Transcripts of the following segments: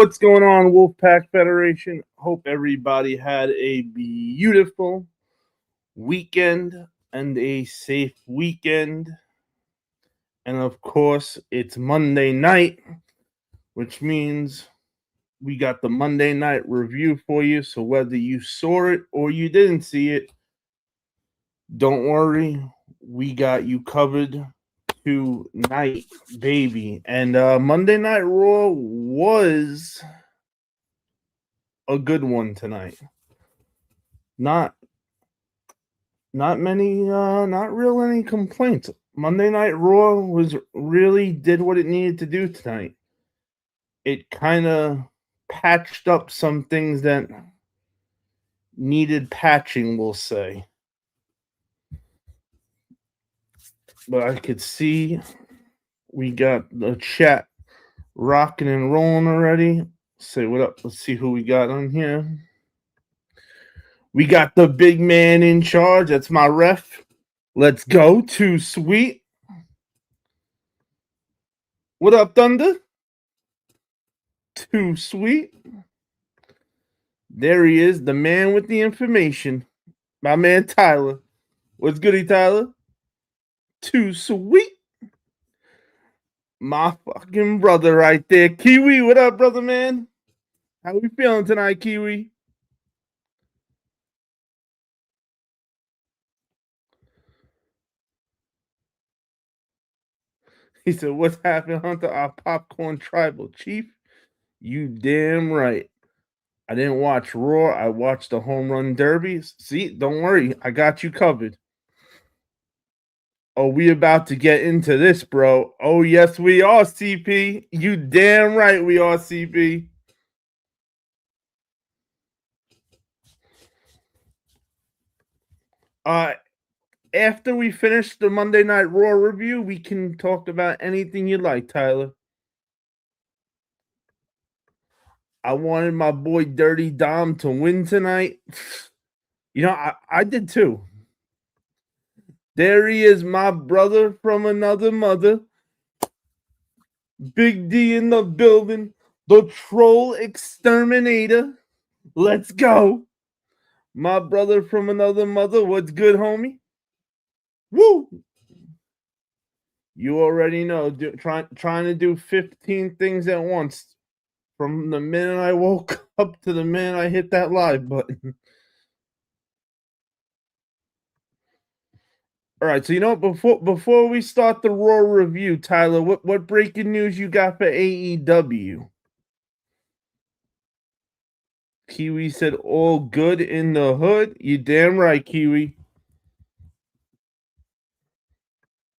What's going on, W.P.Federation? Hope everybody had a beautiful weekend and a safe weekend. And of course, it's Monday night, which means we got the Monday night review for you. So whether you saw it or you didn't see it, don't worry, we got you covered tonight, baby. And Monday Night Raw was a good one tonight. Not any complaints. Monday Night Raw really did what it needed to do tonight. It kind of patched up some things that needed patching, we'll say. But I could see we got the chat rocking and rolling already. Say what up. Let's see who we got on here. We got the big man in charge. That's my ref. Let's go. Too sweet. What up, Thunder? Too sweet. There he is, the man with the information. My man Tyler. What's goody, Tyler? Too sweet. My fucking brother right there. Kiwi, what up, brother, man? How we feeling tonight, Kiwi? He said, what's happening, Hunter? Our popcorn tribal chief? You damn right. I didn't watch Raw. I watched the Home Run Derby. See, don't worry. I got you covered. Oh, we about to get into this, bro. Oh, yes, we are, CP. You damn right we are, CP. After we finish the Monday Night Raw review, we can talk about anything you like, Tyler. I wanted my boy Dirty Dom to win tonight. You know, I did too. There he is, my brother from another mother. Big D in the building. The troll exterminator. Let's go. My brother from another mother. What's good, homie? Woo! You already know. Trying to do 15 things at once. From the minute I woke up to the minute I hit that live button. All right, so you know before we start the Raw review, Tyler, what breaking news you got for AEW? Kiwi said all good in the hood. You damn right, Kiwi.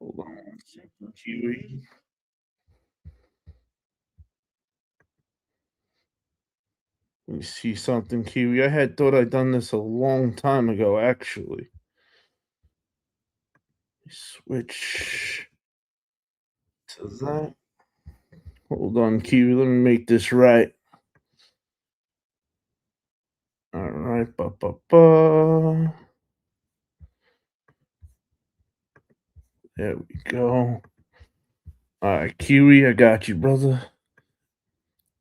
Hold on one second, Kiwi. Let me see something, Kiwi. I had thought I'd done this a long time ago, actually. Switch to that. Hold on, Kiwi. Let me make this right. All right. There we go. All right, Kiwi, I got you, brother.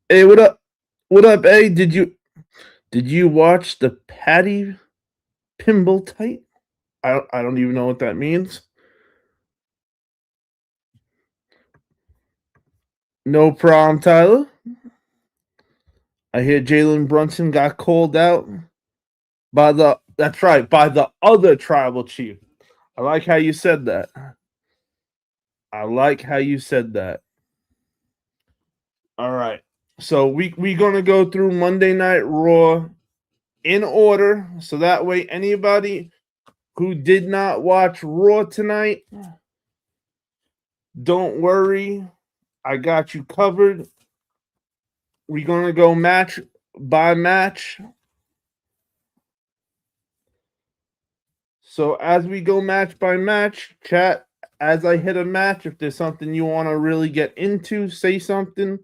Hey, what up? What up, A? Did you watch the Patty Pimble tight? I don't even know what that means. No problem, Tyler. I hear Jalen Brunson got called out by the other tribal chief. I like how you said that. All right. So we gonna go through Monday Night Raw in order, so that way anybody who did not watch Raw tonight, don't worry, I got you covered. We're gonna go match by match. So as we go match by match, chat, as I hit a match, if there's something you want to really get into, say something.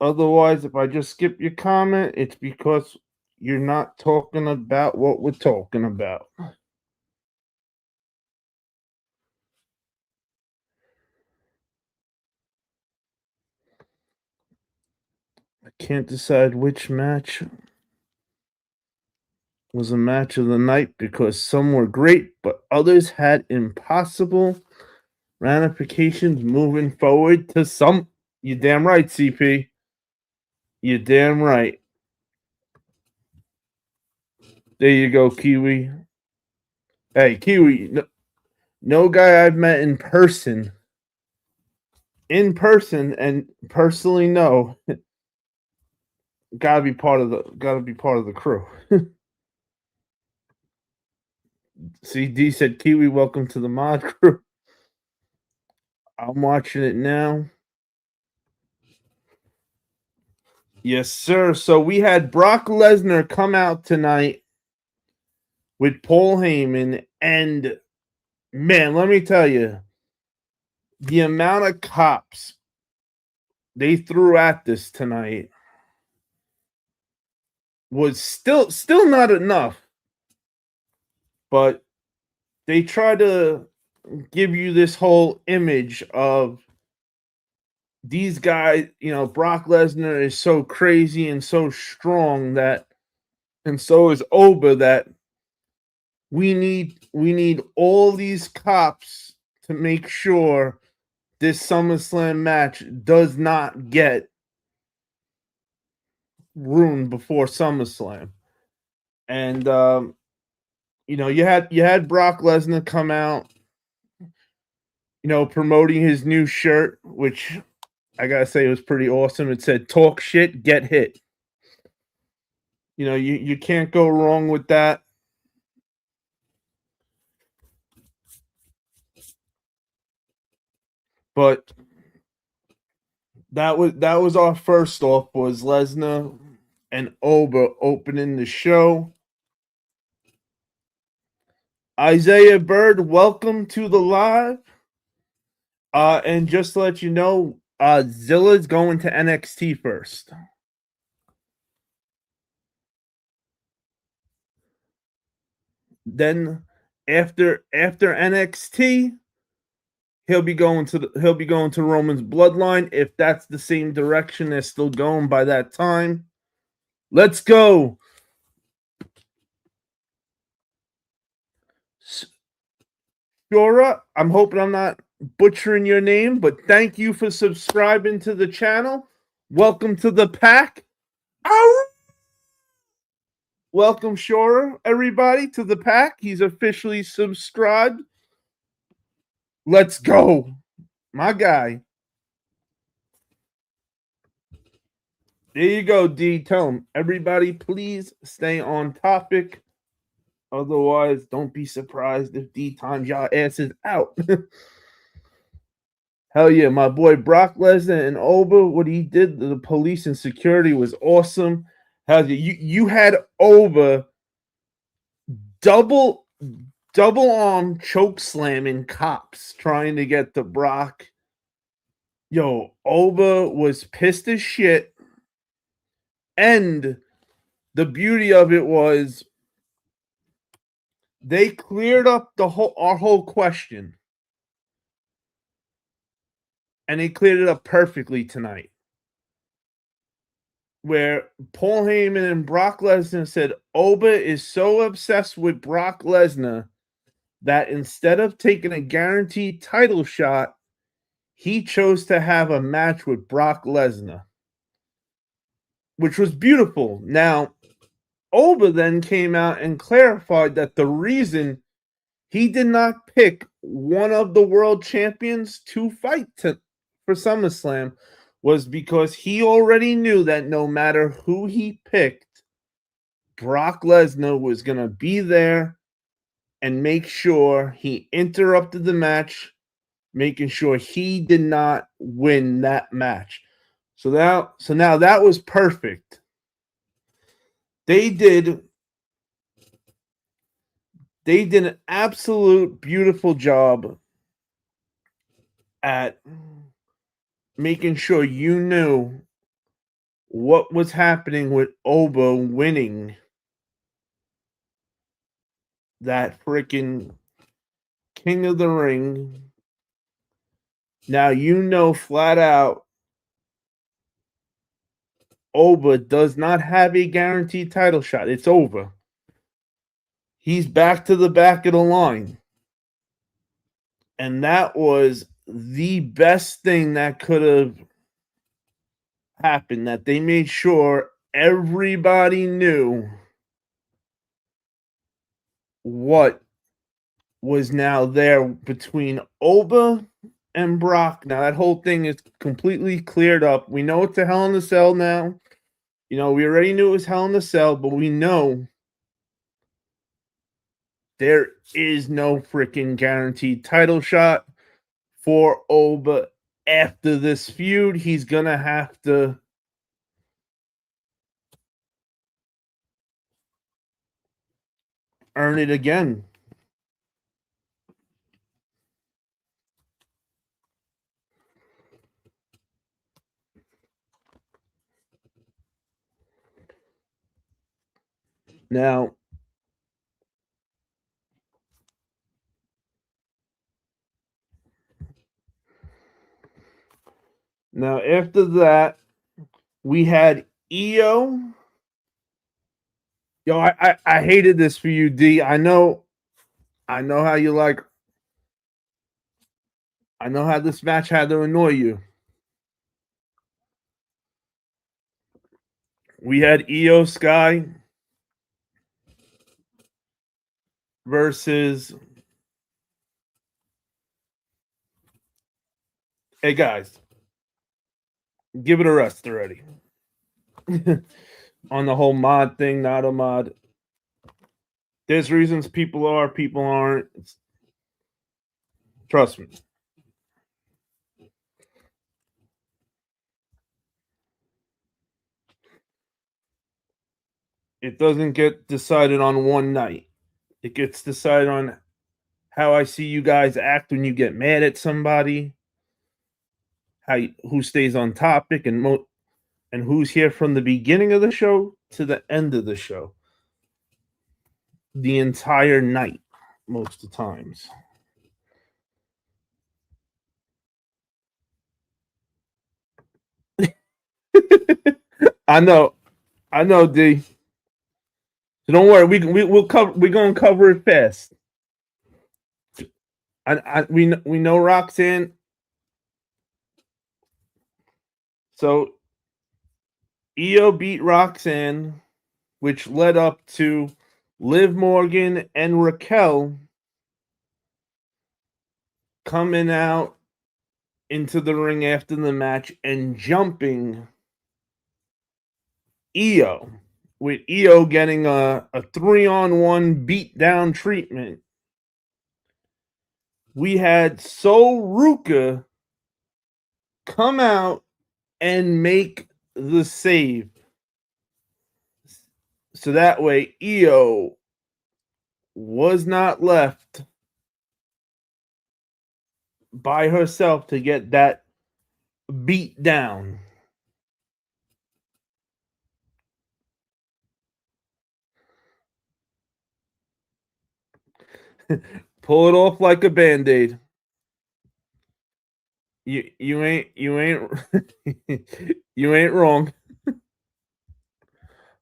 Otherwise, if I just skip your comment, it's because you're not talking about what we're talking about. Can't decide which match was a match of the night because some were great, but others had impossible ramifications moving forward to some. You damn right, CP. You damn right. There you go, Kiwi. Hey, Kiwi. No guy I've met in person and personally know gotta be part of the crew. CD said, Kiwi, welcome to the mod crew. I'm watching it now. Yes, sir. So we had Brock Lesnar come out tonight with Paul Heyman, and man, let me tell you, the amount of cops they threw at this tonight was still not enough. But they try to give you this whole image of these guys, Brock Lesnar is so crazy and so strong that, and so is Oba, that we need all these cops to make sure this SummerSlam match does not get ruined before SummerSlam. And you had Brock Lesnar come out, promoting his new shirt, which I gotta say was pretty awesome. It said "Talk shit, get hit." You can't go wrong with that. But that was our first off, was Lesnar and Oba opening the show. Isaiah Bird, welcome to the live. And just to let you know, Zilla's going to NXT first. Then after NXT, he'll be going to Roman's Bloodline, if that's the same direction they're still going by that time. Let's go. Shora, I'm hoping I'm not butchering your name, but thank you for subscribing to the channel. Welcome to the pack. Ow! Welcome, Shora, everybody, to the pack. He's officially subscribed. Let's go. My guy. There you go, D. Tell him, everybody, please stay on topic. Otherwise, don't be surprised if D times y'all asses out. Hell yeah, my boy Brock Lesnar and Oba, what he did to the police and security was awesome. Hell yeah, you had Oba double arm choke slamming cops trying to get to Brock. Yo, Oba was pissed as shit. And the beauty of it was they cleared up our whole question. And they cleared it up perfectly tonight. Where Paul Heyman and Brock Lesnar said Oba is so obsessed with Brock Lesnar that instead of taking a guaranteed title shot, he chose to have a match with Brock Lesnar, which was beautiful. Now, Oba then came out and clarified that the reason he did not pick one of the world champions to fight for SummerSlam was because he already knew that no matter who he picked, Brock Lesnar was going to be there and make sure he interrupted the match, making sure he did not win that match. So now that was perfect. They did an absolute beautiful job at making sure you knew what was happening with Oba winning that freaking King of the Ring. Now you know flat out Oba does not have a guaranteed title shot. It's over. He's back to the back of the line. And that was the best thing that could have happened, that they made sure everybody knew what was now there between Oba and Brock. Now that whole thing is completely cleared up. We know it's a Hell in a Cell now. We already knew it was Hell in a Cell, but we know there is no freaking guaranteed title shot for Oba after this feud. He's gonna have to earn it again. Now, after that, we had EO. Yo, I hated this for you, D. I know how you like. I know how this match had to annoy you. We had EO Sky versus. Hey guys, give it a rest already. On the whole mod thing, not a mod. There's reasons people are, people aren't. Trust me. It doesn't get decided on one night. It gets decided on how I see you guys act when you get mad at somebody, who stays on topic, and who's here from the beginning of the show to the end of the show. The entire night, most of the times. I know, D. So don't worry, we'll cover. We're gonna cover it fast. We know Roxanne. So EO beat Roxanne, which led up to Liv Morgan and Raquel coming out into the ring after the match and jumping EO, with EO getting a 3-on-1 beatdown treatment. We had Sol Ruka come out and make the save. So that way EO was not left by herself to get that beat down. Pull it off like a band-aid. You ain't you ain't wrong.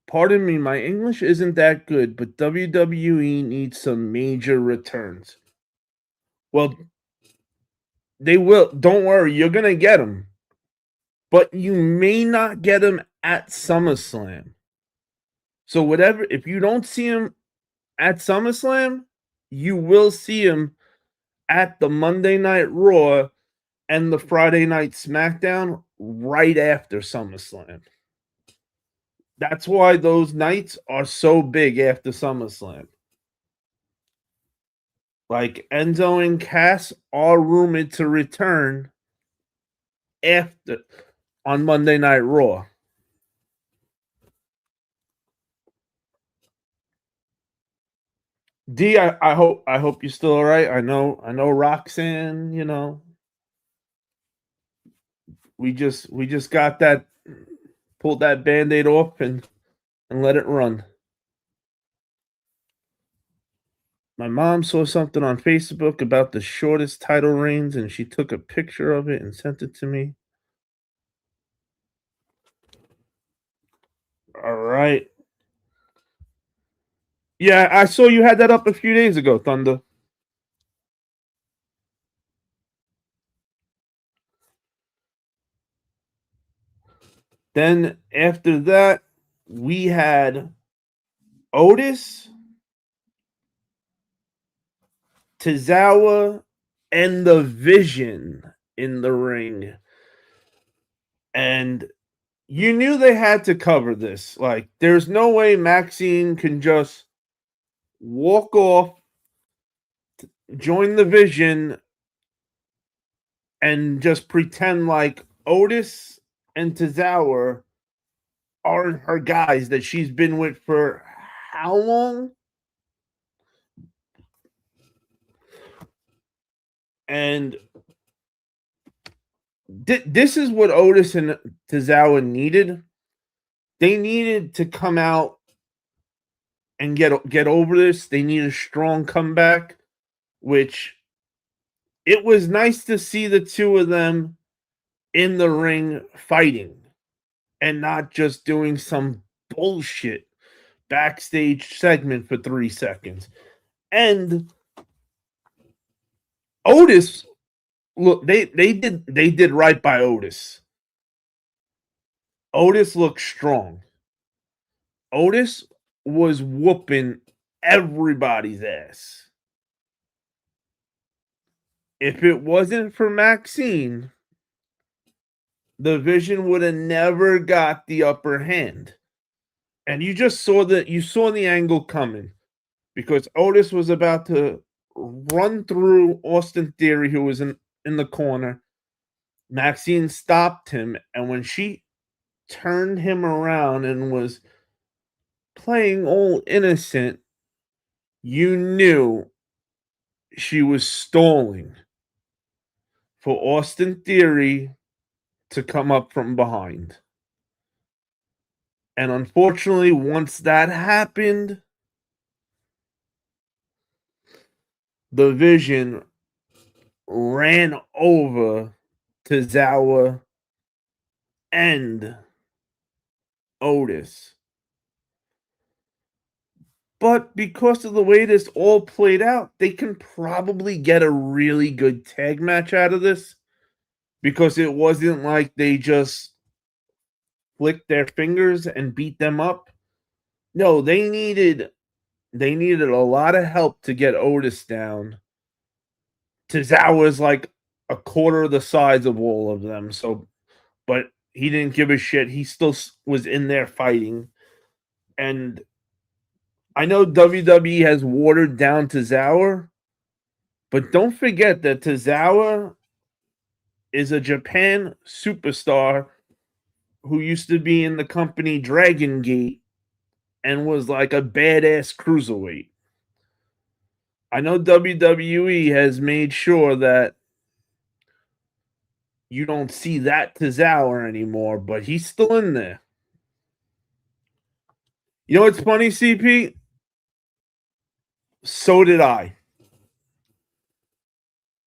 Pardon me, my English isn't that good, but WWE needs some major returns. Well, they will. Don't worry, you're gonna get them, but you may not get them at SummerSlam. So whatever, if you don't see him at SummerSlam, you will see him at the Monday Night Raw and the Friday Night SmackDown right after SummerSlam. That's why those nights are so big after SummerSlam. Like Enzo and Cass are rumored to return after on Monday Night Raw. D, I hope you're still all right. I know Roxanne, we just got that, pulled that band-aid off and let it run. My mom saw something on Facebook about the shortest title reigns, and she took a picture of it and sent it to me. Right. Yeah, I saw you had that up a few days ago, Thunder. Then after that, we had Otis, Tozawa, and the Vision in the ring. And you knew they had to cover this. Like, there's no way Maxine can just walk off, join the Vision, and just pretend like Otis and Tozawa aren't her guys that she's been with for how long? And this is what Otis and Tozawa needed. They needed to come out and get over this. They need a strong comeback, which it was nice to see the two of them in the ring fighting and not just doing some bullshit backstage segment for 3 seconds. And Otis, look, they did right by Otis. Otis looked strong. Otis was whooping everybody's ass. If it wasn't for Maxine, the Vision would have never got the upper hand. And you just saw the angle coming because Otis was about to run through Austin Theory, who was in the corner. Maxine stopped him, and when she turned him around and was playing all innocent, you knew she was stalling for Austin Theory to come up from behind. And unfortunately, once that happened, the Vision ran over Tozawa and Otis. But because of the way this all played out, they can probably get a really good tag match out of this because it wasn't like they just flicked their fingers and beat them up. No, they needed a lot of help to get Otis down. Tozawa's like a quarter of the size of all of them, so but he didn't give a shit. He still was in there fighting. And I know WWE has watered down Tozawa, but don't forget that Tozawa is a Japan superstar who used to be in the company Dragon Gate and was like a badass cruiserweight. I know WWE has made sure that you don't see that Tozawa anymore, but he's still in there. You know what's funny, CP? So did I.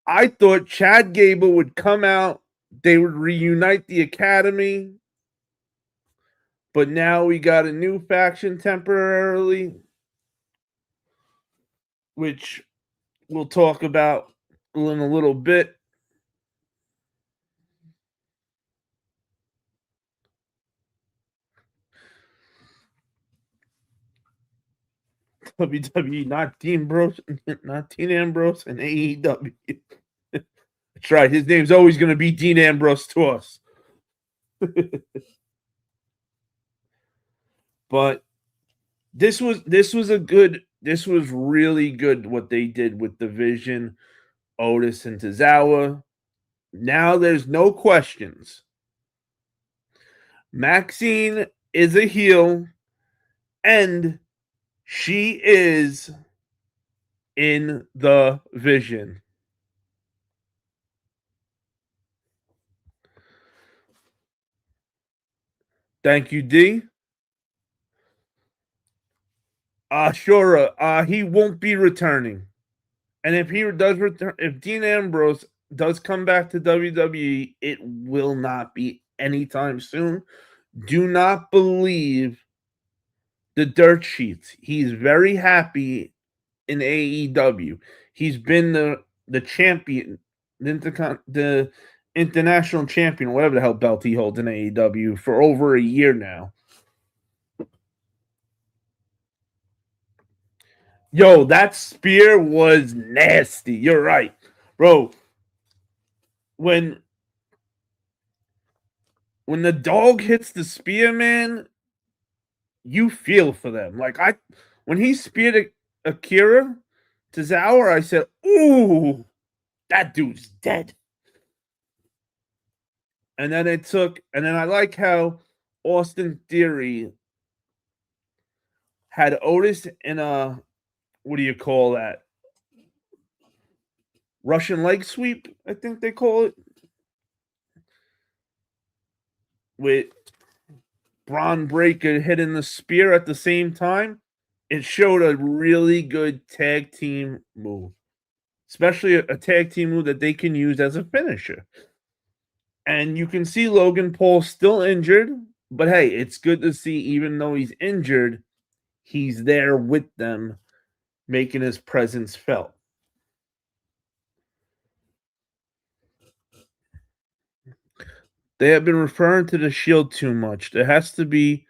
I thought Chad Gable would come out, they would reunite the Academy, but now we got a new faction temporarily, which we'll talk about in a little bit. WWE, not Dean Ambrose, not Dean Ambrose, and AEW. That's right. His name's always going to be Dean Ambrose to us. But this was really good what they did with the Vision, Otis, and Tozawa. Now there's no questions. Maxine is a heel, and she is in the Vision. Thank you, D. Sure. He won't be returning. And if he does return, if Dean Ambrose does come back to WWE, it will not be anytime soon. Do not believe the dirt sheets. He's very happy in AEW. He's been the champion, the international champion, whatever the hell belt he holds in AEW for over a year now. Yo, that spear was nasty. You're right, bro. When the dog hits the spear, man, you feel for them. Like when he speared Akira Tozawa, I said, "Ooh, that dude's dead." And then I like how Austin Theory had Otis in a, what do you call that? Russian leg sweep, I think they call it, with Braun Breaker hitting the spear at the same time. It showed a really good tag team move, especially a tag team move that they can use as a finisher. And you can see Logan Paul still injured, but hey, it's good to see, even though he's injured, he's there with them, making his presence felt. They have been referring to the Shield too much. There has to be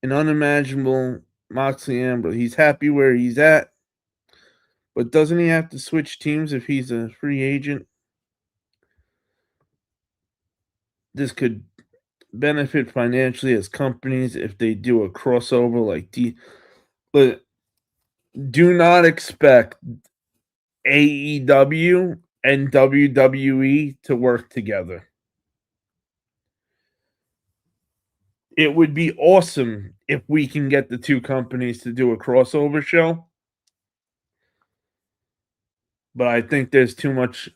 an unimaginable Moxley Amber. He's happy where he's at, but doesn't he have to switch teams if he's a free agent? This could benefit financially as companies if they do a crossover like but do not expect AEW and WWE to work together. It would be awesome if we can get the two companies to do a crossover show, but I think there's too much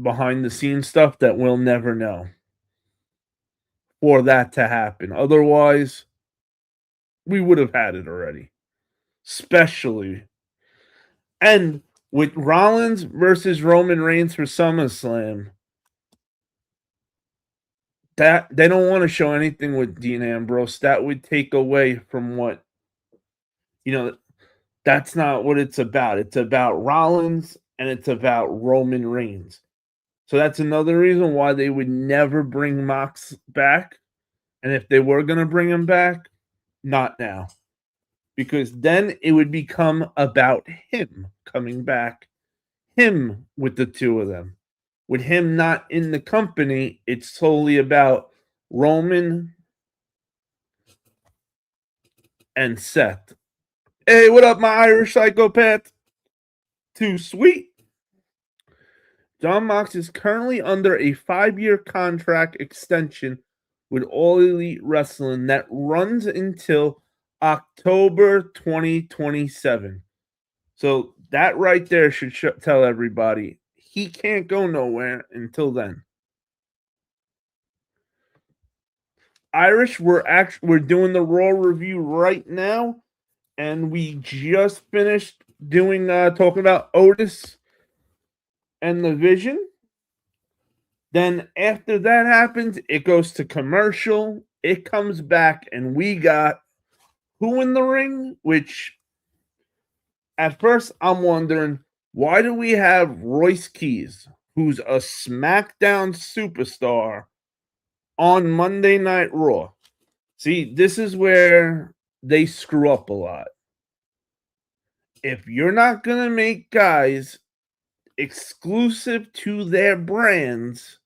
behind the scenes stuff that we'll never know for that to happen. Otherwise, we would have had it already. Especially, and with Rollins versus Roman Reigns for SummerSlam, that they don't want to show anything with Dean Ambrose. That would take away from what, that's not what it's about. It's about Rollins and it's about Roman Reigns. So that's another reason why they would never bring Mox back. And if they were going to bring him back, not now. Because then it would become about him coming back, him with the two of them. With him not in the company, it's solely about Roman and Seth. Hey, what up, my Irish psychopath? Too sweet. John Mox is currently under a 5-year contract extension with All Elite Wrestling that runs until October 2027. So that right there should tell everybody he can't go nowhere until then. Irish, we're doing the Raw review right now, and we just finished doing talking about Otis and the Vision. Then after that happens, it goes to commercial. It comes back, and we got Who in the Ring, which at first I'm wondering, why do we have Royce Keys, who's a SmackDown superstar, on Monday Night Raw? See, this is where they screw up a lot. If you're not going to make guys exclusive to their brands,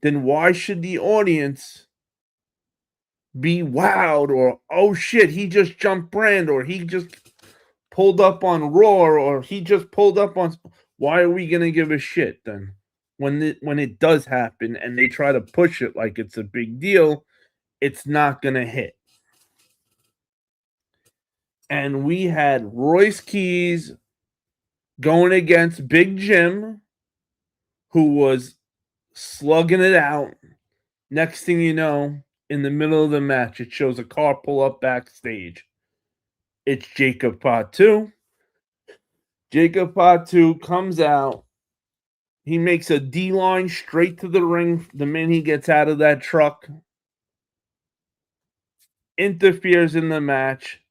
then why should the audience be wowed or, oh shit, he just jumped brand, or he just pulled up on Raw, or he just pulled up on... Why are we going to give a shit then? When it does happen and they try to push it like it's a big deal, it's not going to hit. And we had Royce Keys going against Big Jim, who was slugging it out. Next thing you know, in the middle of the match, it shows a car pull up backstage. It's Jacob Fatu. Jacob Fatu comes out. He makes a D-line straight to the ring the minute he gets out of that truck. interferes in the match.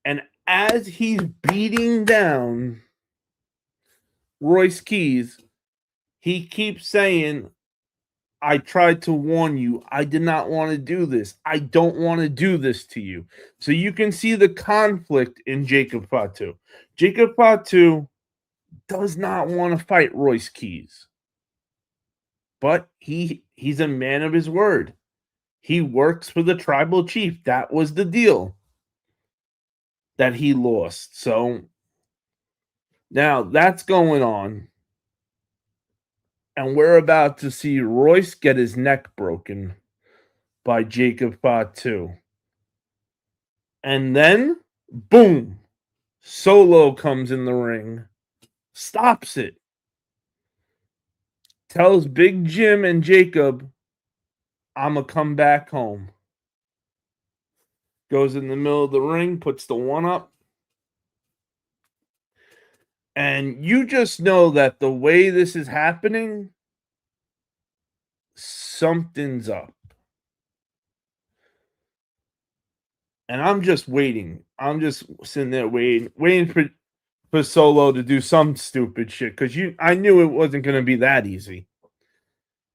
And as he's beating down Royce Keys, he keeps saying, I tried to warn you. I did not want to do this. I don't want to do this to you. So you can see the conflict in Jacob Fatu. Jacob Fatu does not want to fight Royce Keys. But he's a man of his word. He works for the tribal chief. That was the deal that he lost. So now that's going on. And we're about to see Royce get his neck broken by Jacob Fatu. And then, boom, Solo comes in the ring, stops it, tells Big Jim and Jacob, I'm going to come back home. Goes in the middle of the ring, puts the one up. And you just know that the way this is happening, something's up. And I'm just waiting. I'm just sitting there waiting for Solo to do some stupid shit. Because I knew it wasn't going to be that easy.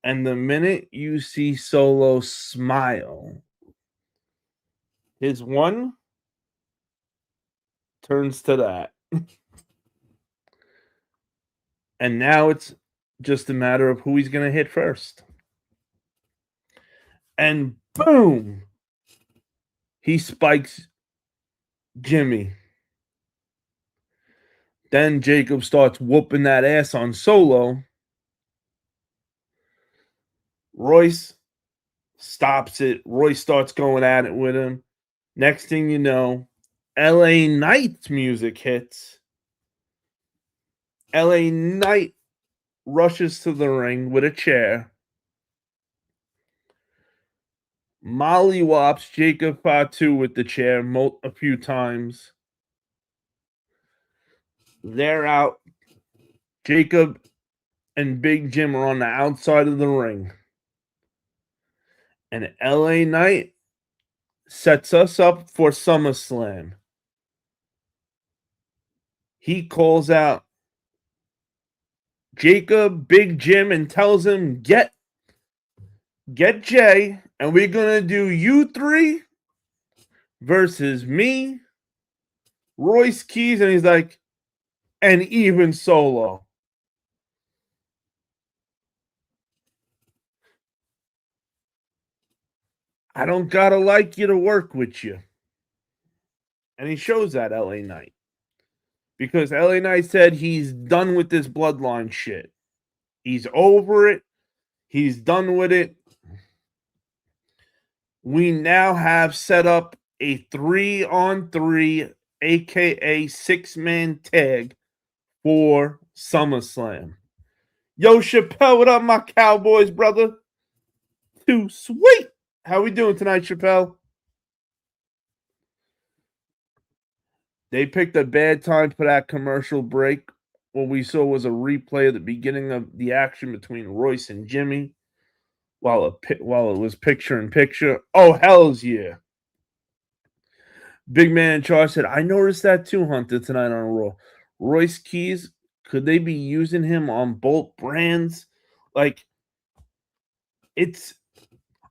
And the minute you see Solo smile, his one turns to that. And now it's just a matter of who he's going to hit first. And boom, he spikes Jimmy. Then Jacob starts whooping that ass on Solo. Royce stops it. Royce starts going at it with him. Next thing you know, LA Knight's music hits. LA Knight rushes to the ring with a chair. Mollywops Jacob Fatu with the chair a few times. They're out. Jacob and Big Jim are on the outside of the ring. And LA Knight sets us up for SummerSlam. He calls out Jacob, Big Jim, and tells him, get Jay, and we're going to do you three versus me, Royce Keys, and he's like, and even Solo. I don't got to like you to work with you. And he shows that LA Knight. Because LA Knight said he's done with this bloodline shit. He's over it. He's done with it. We now have set up a 3-on-3, aka 6-man tag for SummerSlam. Yo, Chappelle, what up, my Cowboys, brother? Too sweet. How we doing tonight, Chappelle? They picked a bad time for that commercial break. What we saw was a replay of the beginning of the action between Royce and Jimmy while it was picture-in-picture. Oh, hells yeah. Big Man in Charge said, I noticed that too, Hunter, tonight on Raw. Royce Keys, could they be using him on both brands? Like,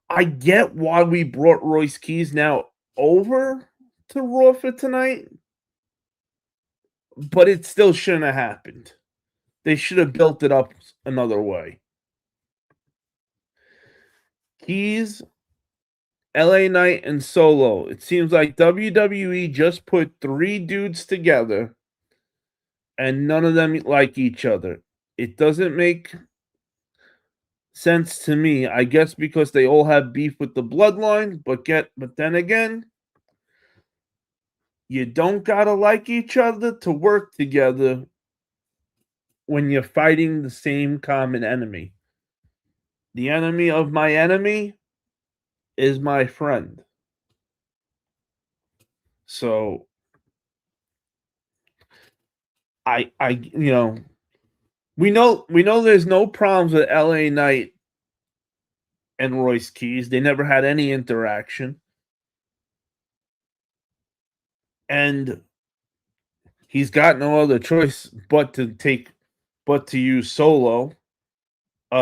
I get why we brought Royce Keys now over to Raw for tonight, but it still shouldn't have happened. They should have built it up another way. Keys, LA Knight, and Solo. It seems like WWE just put 3 dudes together and none of them like each other. It doesn't make sense to me. I guess because they all have beef with the bloodline, but then again, you don't gotta like each other to work together when you're fighting the same common enemy. The enemy of my enemy is my friend. So we know there's no problems with LA Knight and Royce Keys. They never had any interaction. And he's got no other choice but to use Solo.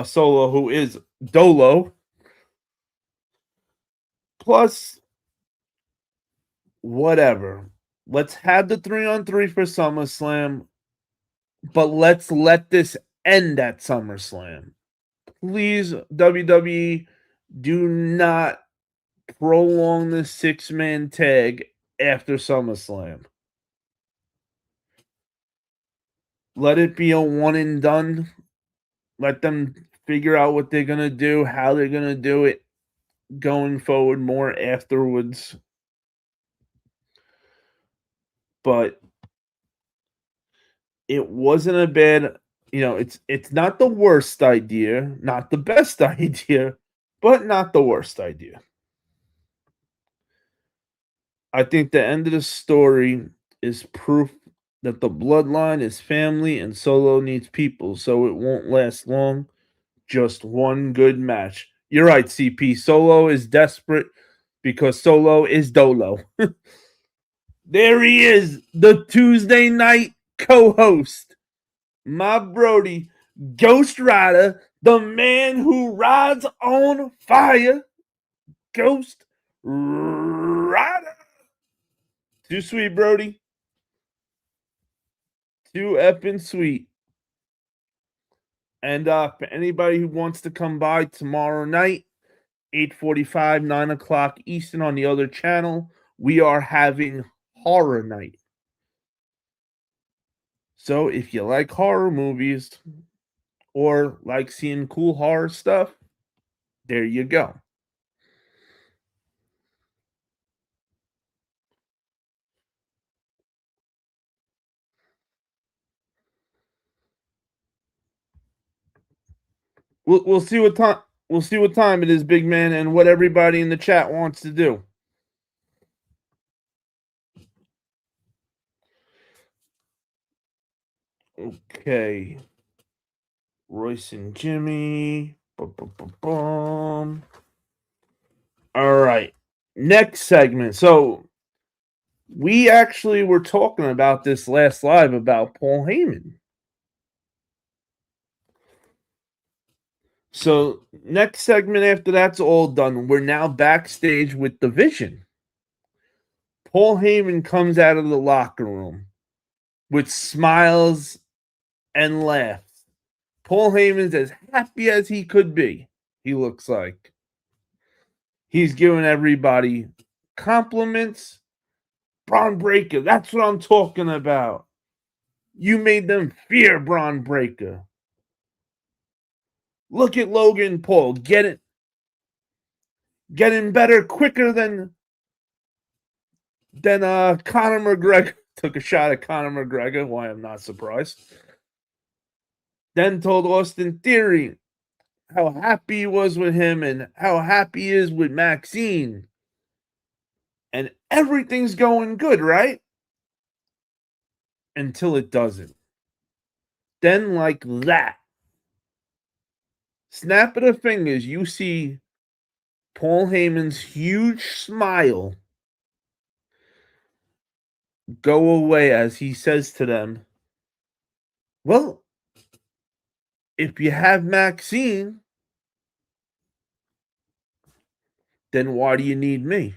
Solo, who is Dolo. Plus, whatever. Let's have the 3-on-3 for SummerSlam, but let's let this end at SummerSlam. Please, WWE, do not prolong the 6-man tag after SummerSlam. Let it be a one and done. Let them figure out what they're going to do, how they're going to do it going forward more afterwards. But it wasn't a bad, it's not the worst idea, not the best idea, but not the worst idea. I think the end of the story is proof that the bloodline is family and Solo needs people, so it won't last long. Just one good match. You're right, CP. Solo is desperate because Solo is Dolo. There he is, the Tuesday night co-host, my Brody, Ghost Rider, the man who rides on fire, Ghost Rider. Too sweet, Brody. Too effing sweet. And for anybody who wants to come by tomorrow night, 8:45, 9 o'clock Eastern on the other channel, we are having Horror Night. So if you like horror movies or like seeing cool horror stuff, there you go. We'll see what time it is, big man, and what everybody in the chat wants to do. Okay. Royce and Jimmy. All right. Next segment. So we actually were talking about this last live about Paul Heyman. So next segment after that's all done, we're now backstage with the Vision. Paul Heyman comes out of the locker room with smiles and laughs. Paul Heyman's as happy as he could be, he looks like. He's giving everybody compliments. Braun Breaker, that's what I'm talking about. You made them fear Braun Breaker. Look at Logan Paul, getting better quicker than Conor McGregor. Took a shot at Conor McGregor, why I'm not surprised. Then told Austin Theory how happy he was with him and how happy he is with Maxine. And everything's going good, right? Until it doesn't. Then, like that, snap of the fingers, you see Paul Heyman's huge smile go away as he says to them, well, if you have Maxine, then why do you need me?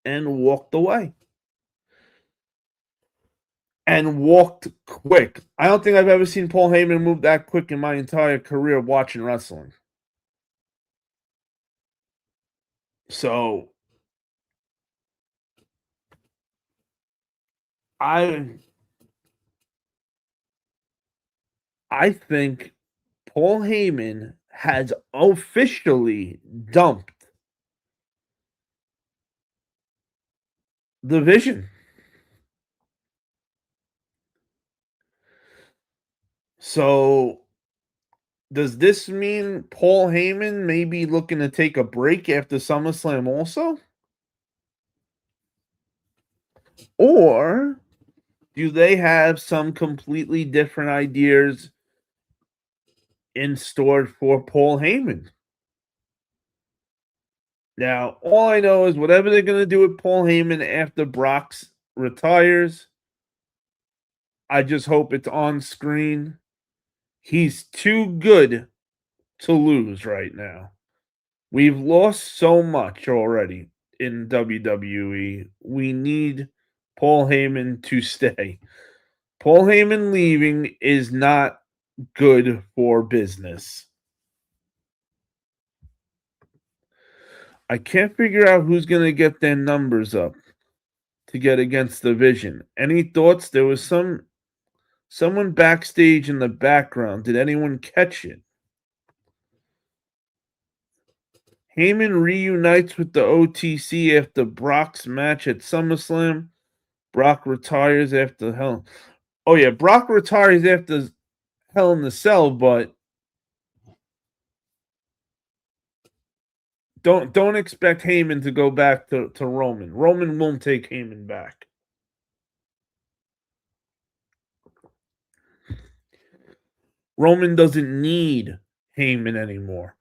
And walked away. And walked quick. I don't think I've ever seen Paul Heyman move that quick in my entire career watching wrestling. So I think Paul Heyman has officially dumped the Vision. So does this mean Paul Heyman may be looking to take a break after SummerSlam also? Or do they have some completely different ideas in store for Paul Heyman? Now, all I know is whatever they're going to do with Paul Heyman after Brock's retires, I just hope it's on screen. He's too good to lose right now. We've lost so much already in WWE. We need Paul Heyman to stay. Paul Heyman leaving is not good for business. I can't figure out who's going to get their numbers up to get against the Vision. Any thoughts? There was someone backstage in the background. Did anyone catch it? Heyman reunites with the OTC after Brock's match at SummerSlam. Brock retires after Hell. Oh yeah, Brock retires after Hell in the Cell, but don't expect Heyman to go back to Roman. Roman won't take Heyman back. Roman doesn't need Heyman anymore.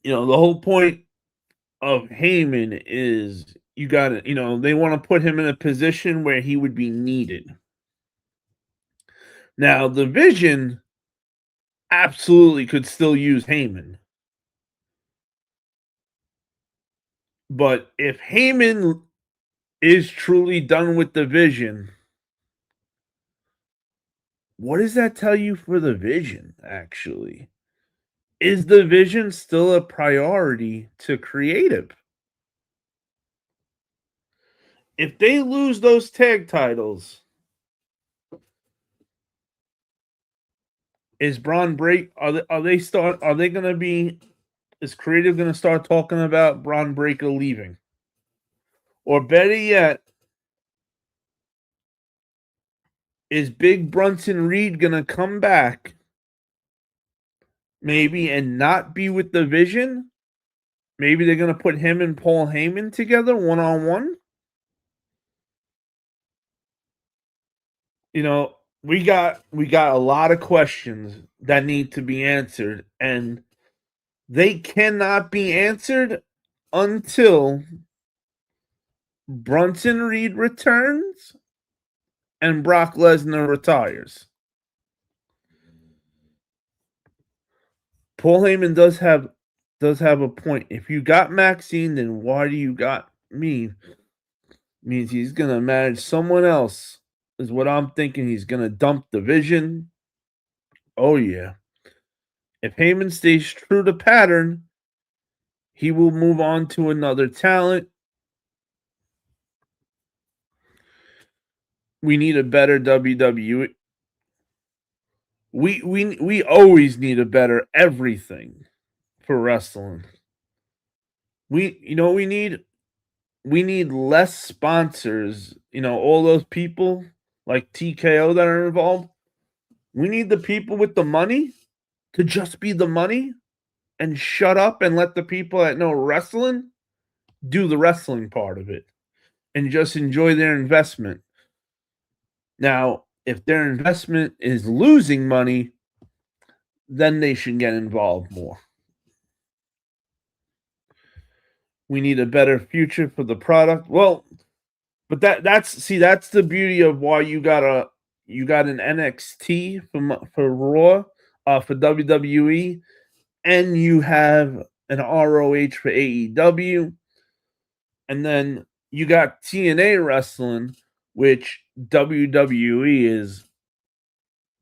You know, the whole point of Heyman is you got to, they want to put him in a position where he would be needed. Now, the Vision absolutely could still use Heyman. But if Heyman is truly done with the Vision, what does that tell you for the Vision, actually? Is the Vision still a priority to creative? If they lose those tag titles, is Braun Break are they gonna be is creative gonna start talking about Braun Breaker leaving? Or better yet, is Big Brunson Reed gonna come back maybe and not be with the Vision? Maybe they're gonna put him and Paul Heyman together one-on-one. We got a lot of questions that need to be answered, and they cannot be answered until Brunson Reed returns and Brock Lesnar retires. Paul Heyman does have a point. If you got Maxine, then why do you got me? Means he's gonna manage someone else, is what I'm thinking. He's gonna dump the Vision. Oh yeah. If Heyman stays true to pattern, he will move on to another talent. We need a better WWE. We always need a better everything for wrestling. We need less sponsors. All those people like TKO that are involved. We need the people with the money to just be the money and shut up and let the people that know wrestling do the wrestling part of it and just enjoy their investment. Now, if their investment is losing money, then they should get involved more. We need a better future for the product. Well, but that's the beauty of why you got an NXT for Raw, for WWE, and you have an ROH for AEW, and then you got TNA wrestling, which WWE is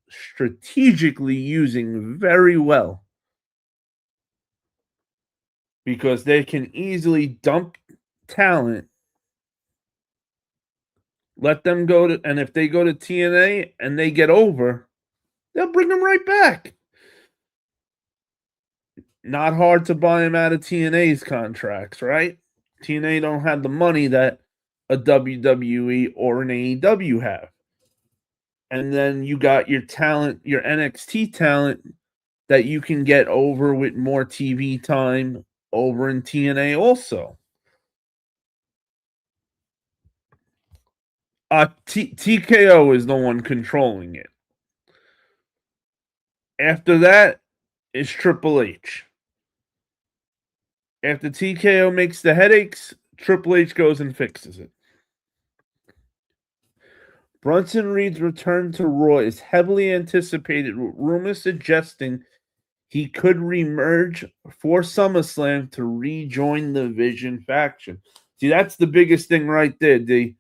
strategically using very well because they can easily dump talent, let them go to, and if they go to TNA and they get over, they'll bring them right back. Not hard to buy them out of TNA's contracts, right? TNA don't have the money that a WWE or an AEW have. And then you got your talent, your NXT talent that you can get over with more TV time over in TNA also. TKO is the one controlling it. After that is Triple H. After TKO makes the headaches, Triple H goes and fixes it. Bronson Reed's return to Raw is heavily anticipated, with rumors suggesting he could remerge for SummerSlam to rejoin the Vision faction. See, that's the biggest thing right there, D.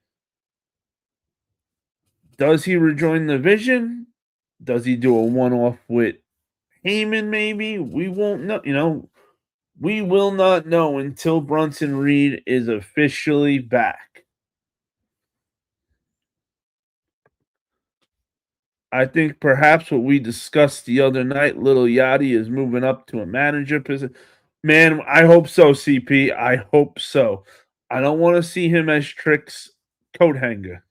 Does he rejoin the Vision? Does he do a one-off with Heyman, maybe? We won't know. We will not know until Bronson Reed is officially back. I think perhaps what we discussed the other night, Little Yachty is moving up to a manager position. Man, I hope so, CP. I hope so. I don't want to see him as Trick's coat hanger.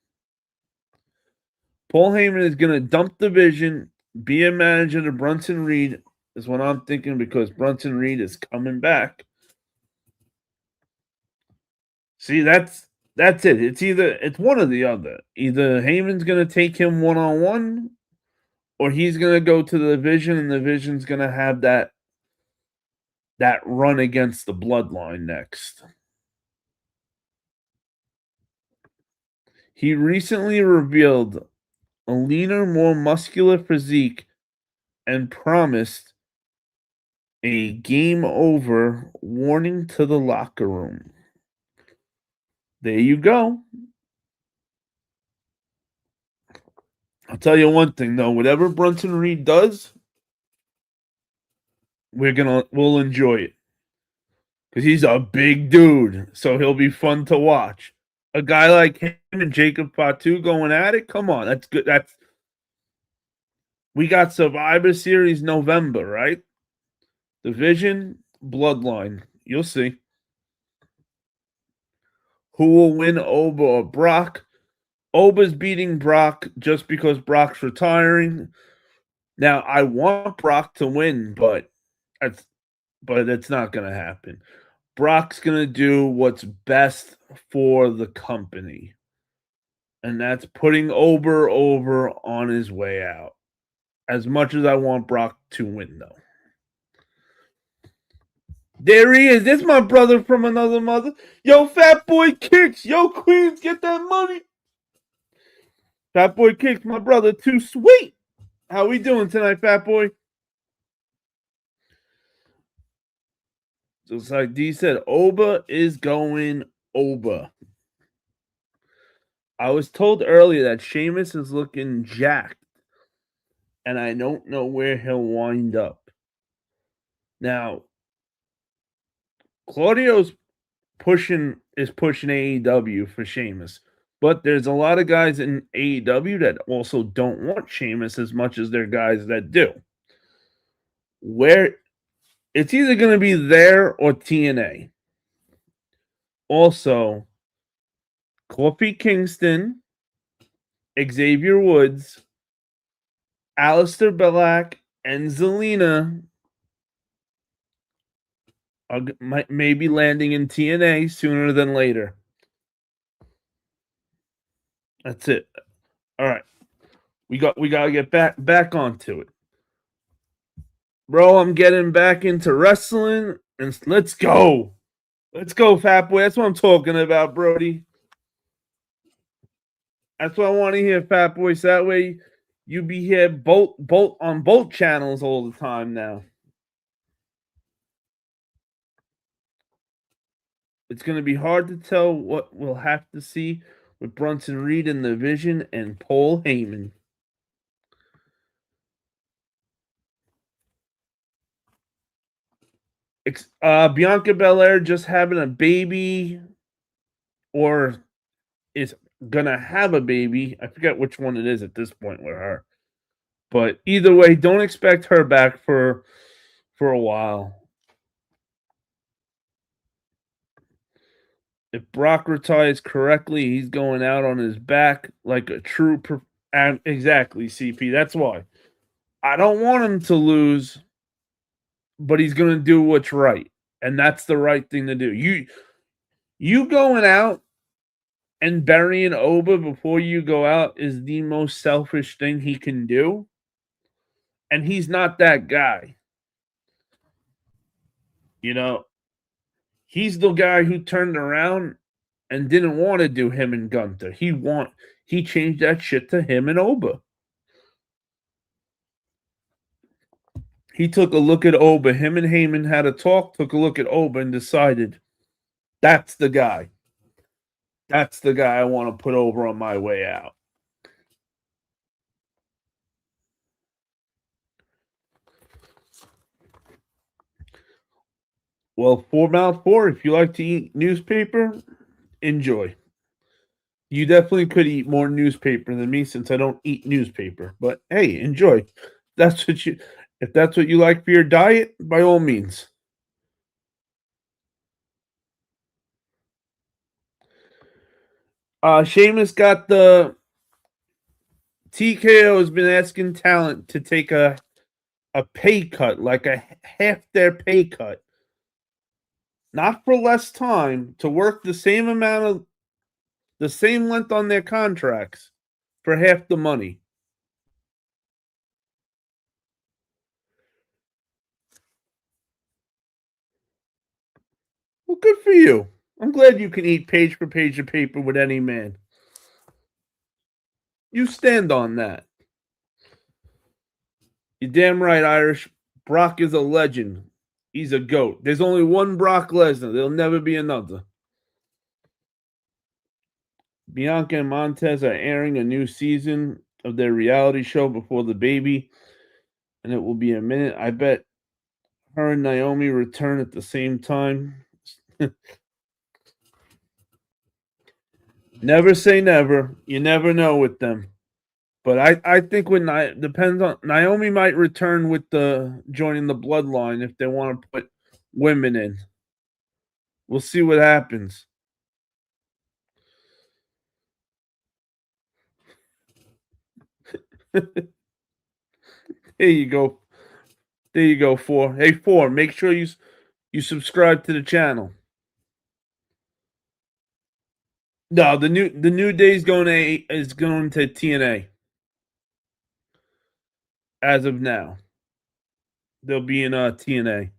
Paul Heyman is going to dump the Vision, be a manager to Bronson Reed, is what I'm thinking, because Bronson Reed is coming back. See, that's it. It's one or the other. Either Heyman's going to take him one-on-one, or he's going to go to the Vision, and the Vision's going to have that run against the Bloodline next. He recently revealed a leaner, more muscular physique and promised a game over warning to the locker room. There you go. I'll tell you one thing though, whatever Bronson Reed does, we'll enjoy it. Because he's a big dude, so he'll be fun to watch. A guy like him and Jacob Fatu going at it, come on, that's good. We got Survivor Series November, right? Division, Bloodline. You'll see. Who will win, Oba or Brock? Oba's beating Brock just because Brock's retiring. Now, I want Brock to win, but it's not going to happen. Brock's going to do what's best for the company. And that's putting Oba over on his way out. As much as I want Brock to win, though. There he is. This is my brother from another mother. Yo, Fat Boy Kicks. Yo, Queens, get that money. Fat Boy Kicks, my brother, too sweet. How we doing tonight, Fat Boy? Just like D said, Oba is going Oba. I was told earlier that Sheamus is looking jacked, and I don't know where he'll wind up. Now, Claudio's pushing AEW for Sheamus, but there's a lot of guys in AEW that also don't want Sheamus as much as there are guys that do. Where it's either going to be there or TNA. Also, Kofi Kingston, Xavier Woods, Aleister Black, and Zelina may be landing in TNA sooner than later. That's it. All right. We gotta get back onto it. Bro, I'm getting back into wrestling, and let's go. Let's go, Fat Boy. That's what I'm talking about, Brody. That's what I want to hear, Fat Boy. So that way you be here both on both channels all the time now. It's going to be hard to tell what we'll have to see with Bronson Reed in the Vision and Paul Heyman. Bianca Belair just having a baby, or is gonna have a baby. I forget which one it is at this point with her. But either way, don't expect her back for a while. If Brock retires correctly, he's going out on his back like a true. Exactly, CP. That's why I don't want him to lose, but he's going to do what's right, and that's the right thing to do. You going out and burying Oba before you go out is the most selfish thing he can do, and he's not that guy. He's the guy who turned around and didn't want to do him and Gunther. he changed that shit to him and Oba. He took a look at Oba. Him and Heyman had a talk, took a look at Oba, and decided that's the guy. That's the guy I want to put over on my way out. Well, 4 if you like to eat newspaper, enjoy. You definitely could eat more newspaper than me since I don't eat newspaper. But hey, enjoy. That's what you if that's what you like for your diet, by all means. Sheamus got the TKO has been asking talent to take a pay cut, like a half their pay cut. Not for less time, to work the same amount of the same length on their contracts for half the money. Well, good for you. I'm glad you can eat page for page of paper with any man. You stand on that. You're damn right, Irish. Brock is a legend. He's a GOAT. There's only one Brock Lesnar. There'll never be another. Bianca and Montez are airing a new season of their reality show before the baby, and it will be a minute. I bet her and Naomi return at the same time. Never say never. You never know with them. But I think when depends on Naomi might return with the joining the bloodline if they want to put women in. We'll see what happens. There you go. There you go. Four. Hey, four. Make sure you subscribe to the channel. No, the new day is going to TNA as of now. They'll be in TNA.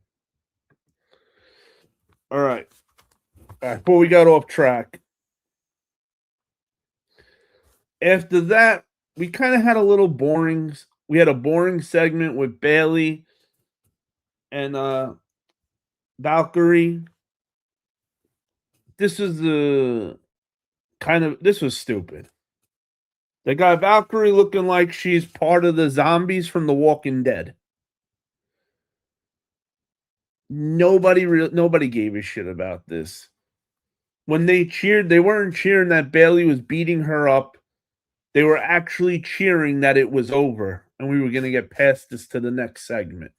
All right. Before we got off track, after that, we kind of had a little boring. We had a boring segment with Bailey and Valkyrie. This was this was stupid. They got Valkyrie looking like she's part of the zombies from The Walking Dead. Nobody gave a shit about this. When they cheered, they weren't cheering that Bailey was beating her up. They were actually cheering that it was over and we were going to get past this to the next segment.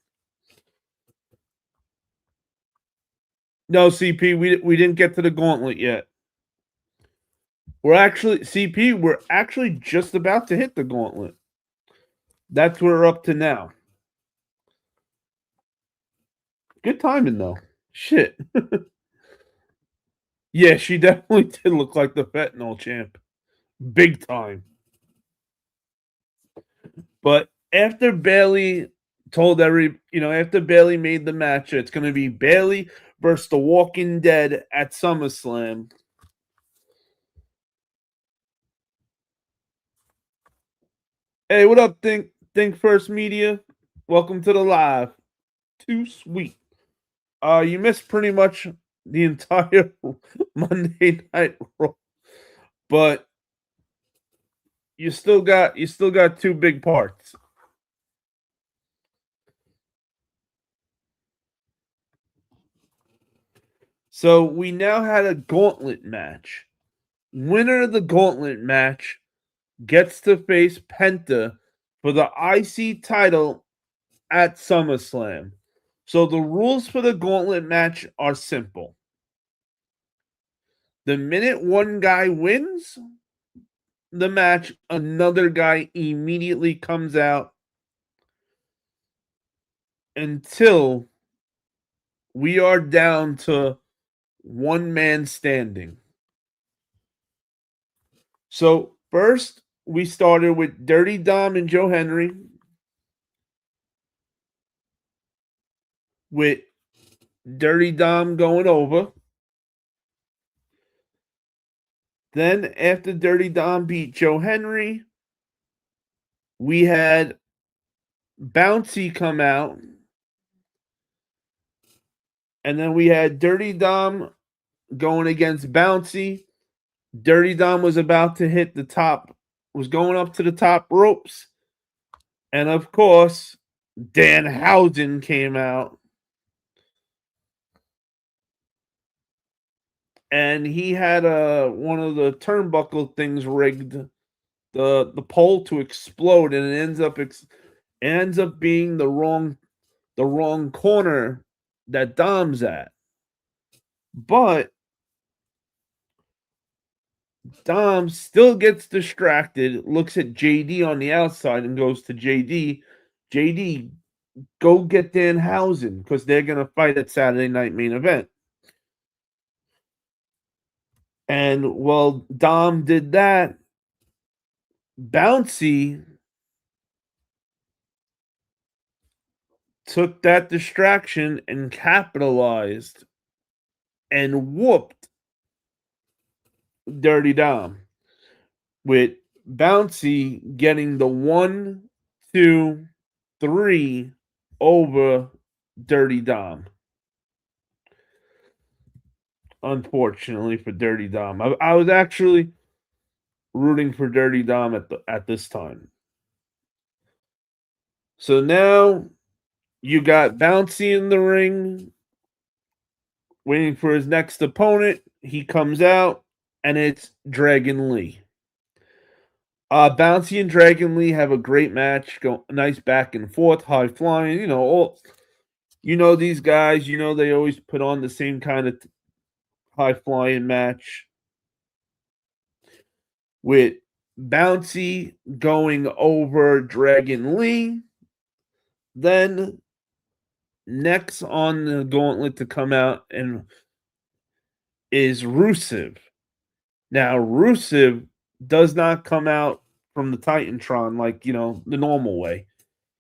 No, CP, we didn't get to the gauntlet yet. We're actually just about to hit the gauntlet. That's where we're up to now. Good timing though. Shit. Yeah, she definitely did look like the fentanyl champ. Big time. But after Bailey after Bailey made the match, it's going to be Bailey versus The Walking Dead at SummerSlam. Hey, what up, Think First Media? Welcome to the live. Too sweet. You missed pretty much the entire Monday Night Raw, but you still got two big parts. So we now had a gauntlet match. Winner of the gauntlet match gets to face Penta for the IC title at SummerSlam. So the rules for the gauntlet match are simple. The minute one guy wins the match, another guy immediately comes out until we are down to one man standing. So first, we started with Dirty Dom and Joe Henry, with Dirty Dom going over. Then after Dirty Dom beat Joe Henry, we had Bouncy come out. And then we had Dirty Dom going against Bouncy. Dirty Dom was about to hit the top, was going up to the top ropes. And of course, Danhausen came out. And he had one of the turnbuckle things rigged, the pole to explode, and it ends up being the wrong corner that Dom's at. But Dom still gets distracted, looks at JD on the outside and goes to JD, go get Danhausen because they're going to fight at Saturday Night Main Event. And while Dom did that, Bouncy took that distraction and capitalized and whooped Dirty Dom, with Bouncy getting the 1, 2, 3 over Dirty Dom. Unfortunately for Dirty Dom, I was actually rooting for Dirty Dom at this time. So now you got Bouncy in the ring, waiting for his next opponent. He comes out, and it's Dragon Lee. Bouncy and Dragon Lee have a great match, go nice back and forth, high flying. These guys. They always put on the same kind of high flying match, with Bouncy going over Dragon Lee. Then next on the gauntlet to come out and is Rusev. Now Rusev does not come out from the Titantron like the normal way.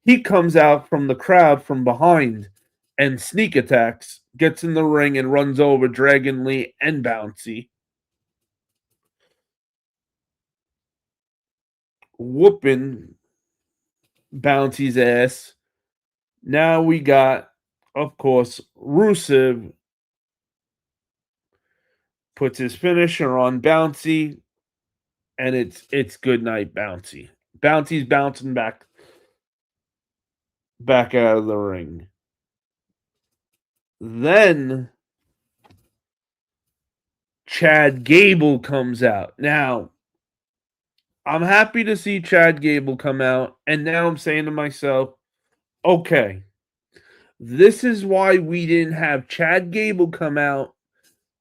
He comes out from the crowd from behind and sneak attacks, gets in the ring and runs over Dragon Lee and Bouncy, whooping Bouncy's ass. Now we got, of course, Rusev puts his finisher on Bouncy, and it's good night, Bouncy. Bouncy's bouncing back out of the ring. Then Chad Gable comes out. Now, I'm happy to see Chad Gable come out, and now I'm saying to myself, okay, this is why we didn't have Chad Gable come out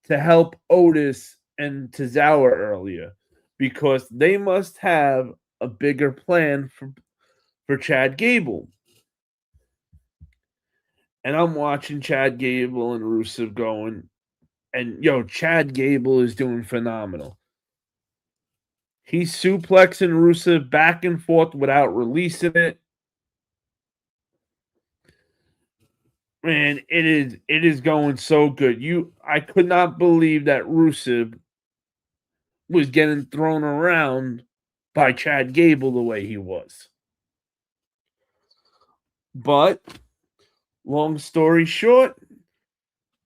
to help Otis and Tozawa earlier, because they must have a bigger plan for Chad Gable. And I'm watching Chad Gable and Rusev going, and Chad Gable is doing phenomenal. He's suplexing Rusev back and forth without releasing it. Man, it is going so good. I could not believe that Rusev was getting thrown around by Chad Gable the way he was. But long story short,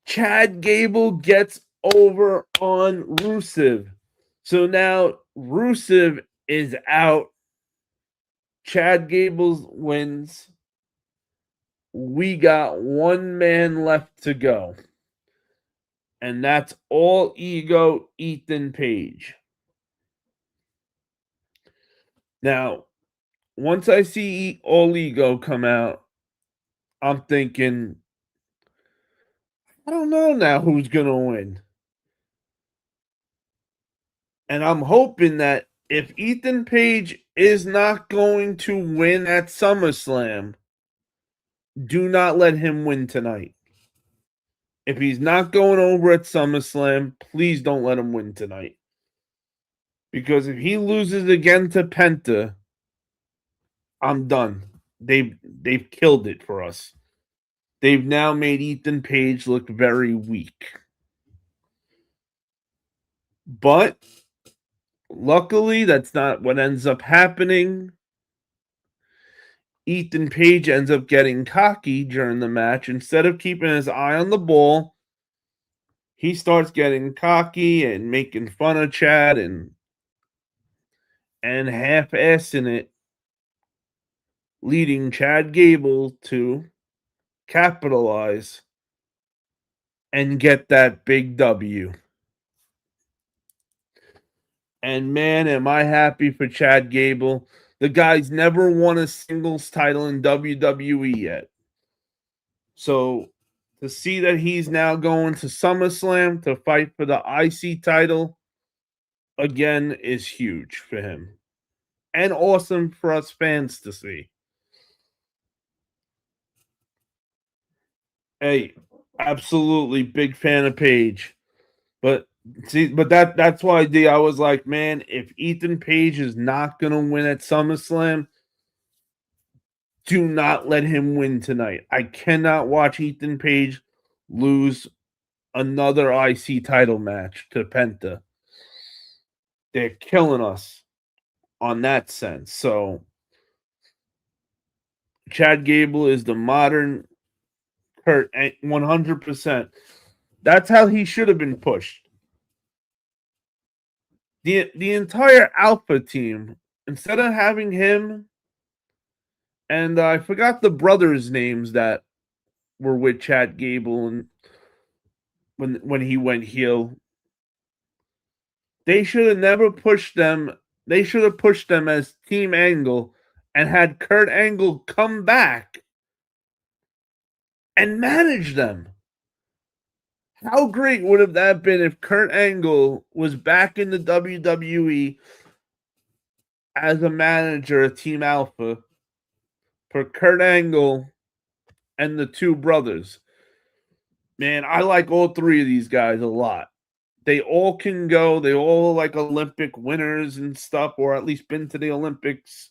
Chad Gable gets over on Rusev. So now Rusev is out. Chad Gable wins. We got one man left to go. And that's All Ego Ethan Page. Now, once I see All Ego come out, I'm thinking, I don't know now who's going to win. And I'm hoping that if Ethan Page is not going to win at SummerSlam, do not let him win tonight. If he's not going over at SummerSlam, please don't let him win tonight. Because if he loses again to Penta, I'm done. They've killed it for us. They've now made Ethan Page look very weak. But Luckily, that's not what ends up happening. Ethan Page ends up getting cocky during the match. Instead of keeping his eye on the ball, he starts getting cocky and making fun of Chad and half-assing it, leading Chad Gable to capitalize and get that big W. And man, am I happy for Chad Gable. The guy's never won a singles title in WWE yet. So to see that he's now going to SummerSlam to fight for the IC title again is huge for him. And awesome for us fans to see. Hey, absolutely big fan of Page. But that's why I was like, man, if Ethan Page is not gonna win at SummerSlam, do not let him win tonight. I cannot watch Ethan Page lose another IC title match to Penta. They're killing us on that sense. So Chad Gable is the modern Kurt 100%. That's how he should have been pushed. The entire Alpha team, instead of having him, and I forgot the brothers' names that were with Chad Gable and when he went heel, they should have never pushed them. They should have pushed them as Team Angle and had Kurt Angle come back and manage them. How great would have that been if Kurt Angle was back in the WWE as a manager of Team Alpha for Kurt Angle and the two brothers? Man, I like all three of these guys a lot. They all can go. They all like Olympic winners and stuff, or at least been to the Olympics.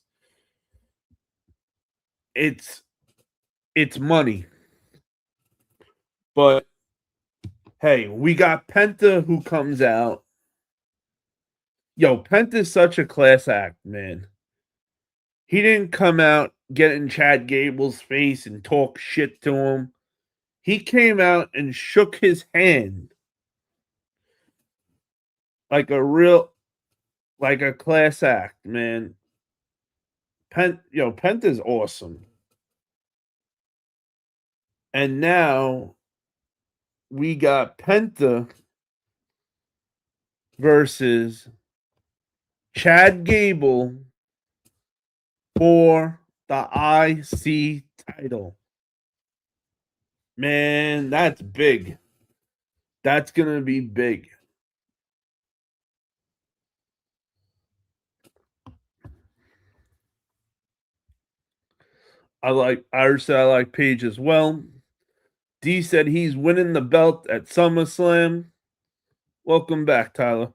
It's money. But hey, we got Penta who comes out. Yo, Penta's such a class act, man. He didn't come out get in Chad Gable's face and talk shit to him. He came out and shook his hand like a class act, man. Penta's awesome. And now we got Penta versus Chad Gable for the IC title. Man, that's big. That's going to be big. I like Page as well. D said he's winning the belt at SummerSlam. Welcome back, Tyler.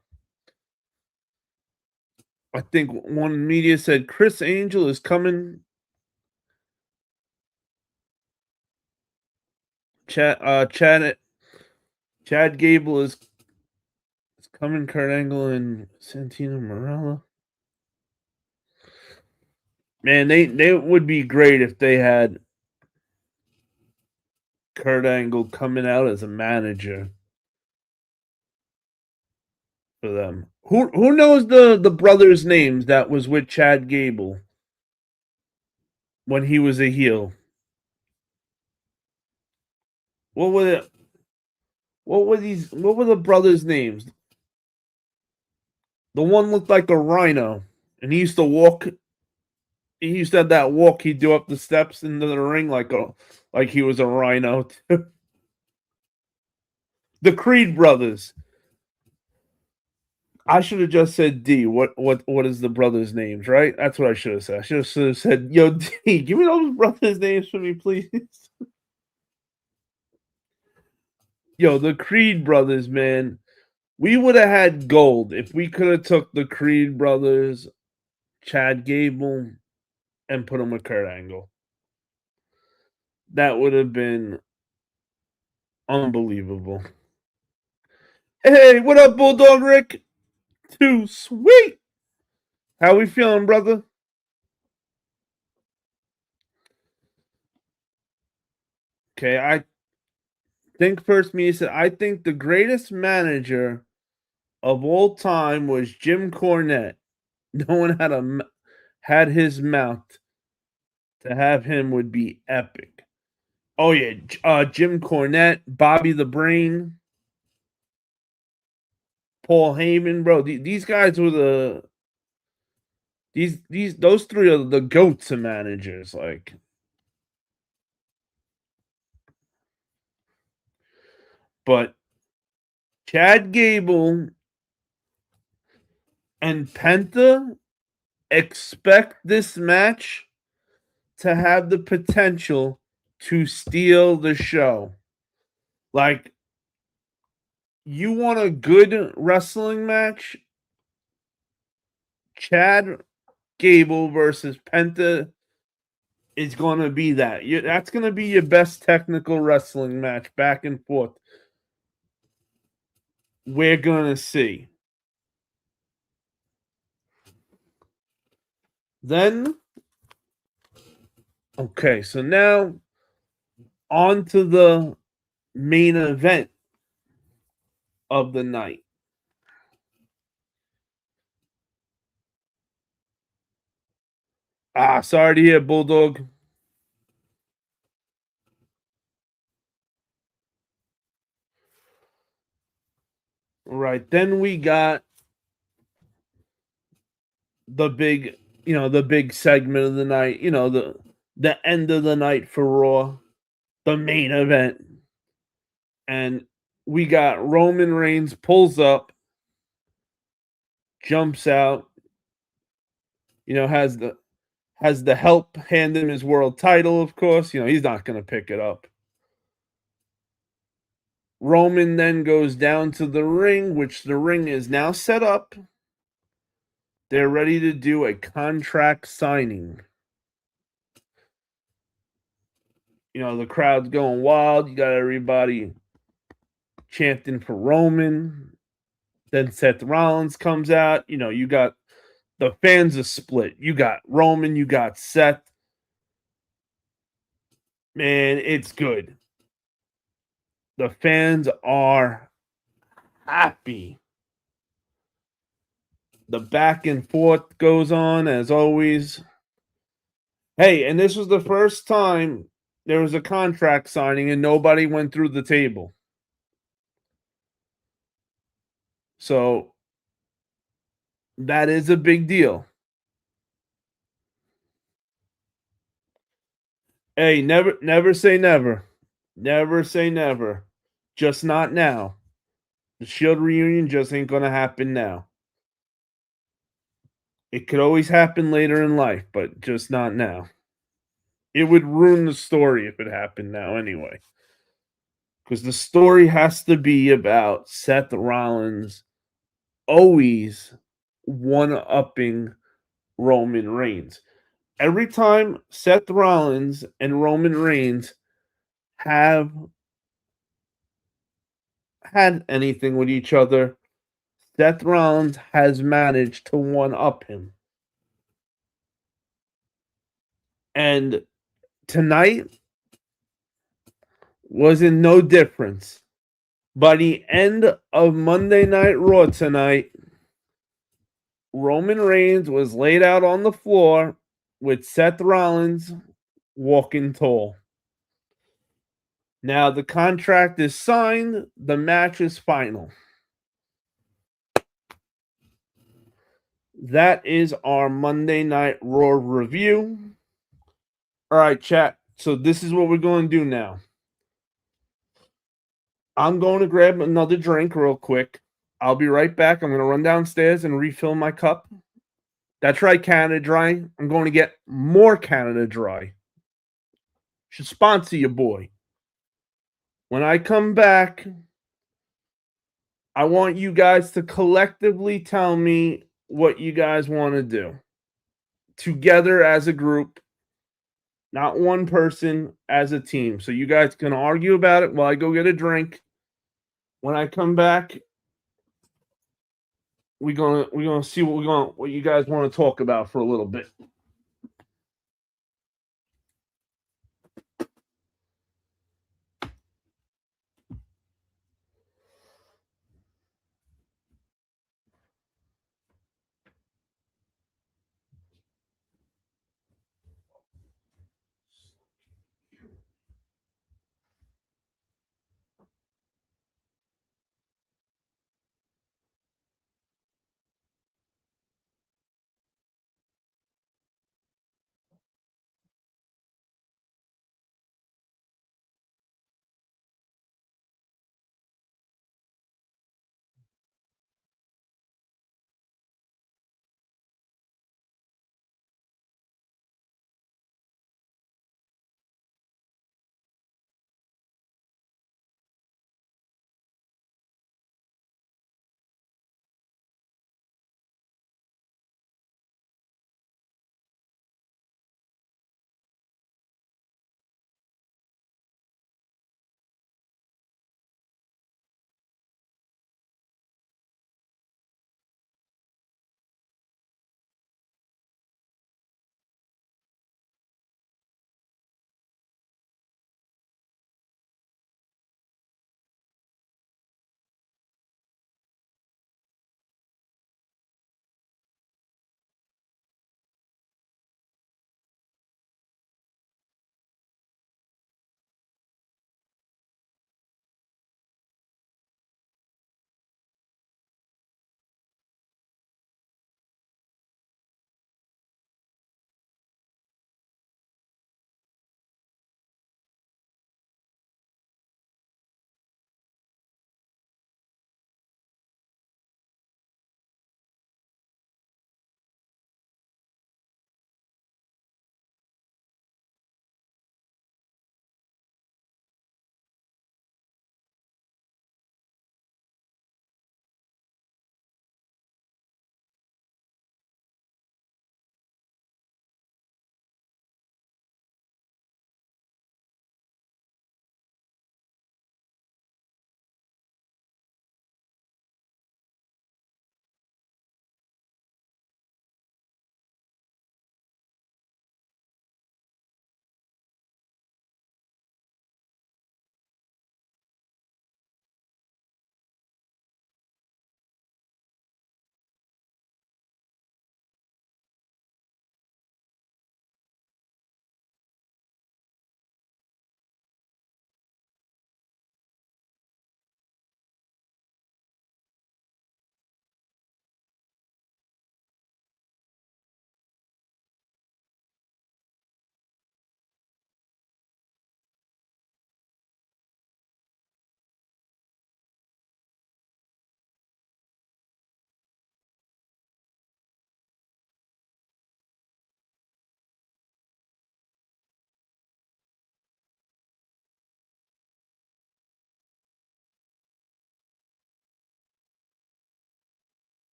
I think one media said Chris Angel is coming. Chad Gable is coming. Kurt Angle and Santino Marella. Man, they would be great if they had Kurt Angle coming out as a manager for them. Who knows the brothers' names that was with Chad Gable when he was a heel? What were the brothers' names? The one looked like a rhino, and he used to walk. He used to have that walk he'd do up the steps into the ring like he was a rhino. The Creed brothers. I should have just said D. What is the brothers' names, right? That's what I should have said. I should have said, yo, D, give me those brothers' names for me, please. Yo, the Creed brothers, man. We would have had gold if we could have took the Creed brothers, Chad Gable, and put them with Kurt Angle. That would have been unbelievable. Hey, what up, Bulldog Rick? Too sweet. How we feeling, brother? Okay, I think first me said I think the greatest manager of all time was Jim Cornette. No one had his mouth. To have him would be epic. Oh yeah, Jim Cornette, Bobby the Brain, Paul Heyman, bro. These guys were these those three are the goats of managers. Like, but Chad Gable and Penta expect this match to have the potential to steal the show. Like, you want a good wrestling match? Chad Gable versus Penta is going to be that. That's going to be your best technical wrestling match, back and forth. We're going to see. Then, okay, so now on to the main event of the night. Sorry to hear, Bulldog. All right, then we got the big segment of the night, the end of the night for Raw, the main event. And we got Roman Reigns pulls up, jumps out, has the help hand him his world title, of course. He's not going to pick it up. Roman then goes down to the ring, which the ring is now set up. They're ready to do a contract signing. The crowd's going wild. You got everybody chanting for Roman. Then Seth Rollins comes out. You got the fans are split. You got Roman, you got Seth. Man, it's good. The fans are happy. The back and forth goes on as always. Hey, and this was the first time there was a contract signing and nobody went through the table. So that is a big deal. Hey, never say never. Never say never. Just not now. The Shield reunion just ain't going to happen now. It could always happen later in life, but just not now. It would ruin the story if it happened now anyway. Because the story has to be about Seth Rollins always one-upping Roman Reigns. Every time Seth Rollins and Roman Reigns have had anything with each other, Seth Rollins has managed to one-up him. And tonight was in no difference. By the end of Monday Night Raw tonight, Roman Reigns was laid out on the floor with Seth Rollins walking tall. Now the contract is signed, the match is final. That is our Monday Night Raw review. All right, chat. So this is what we're going to do now. I'm going to grab another drink real quick. I'll be right back. I'm going to run downstairs and refill my cup. That's right, Canada Dry. I'm going to get more Canada Dry. Should sponsor your boy. When I come back, I want you guys to collectively tell me what you guys want to do. Together as a group, not one person, as a team. So you guys can argue about it while I go get a drink. When I come back, we're gonna see what you guys want to talk about for a little bit.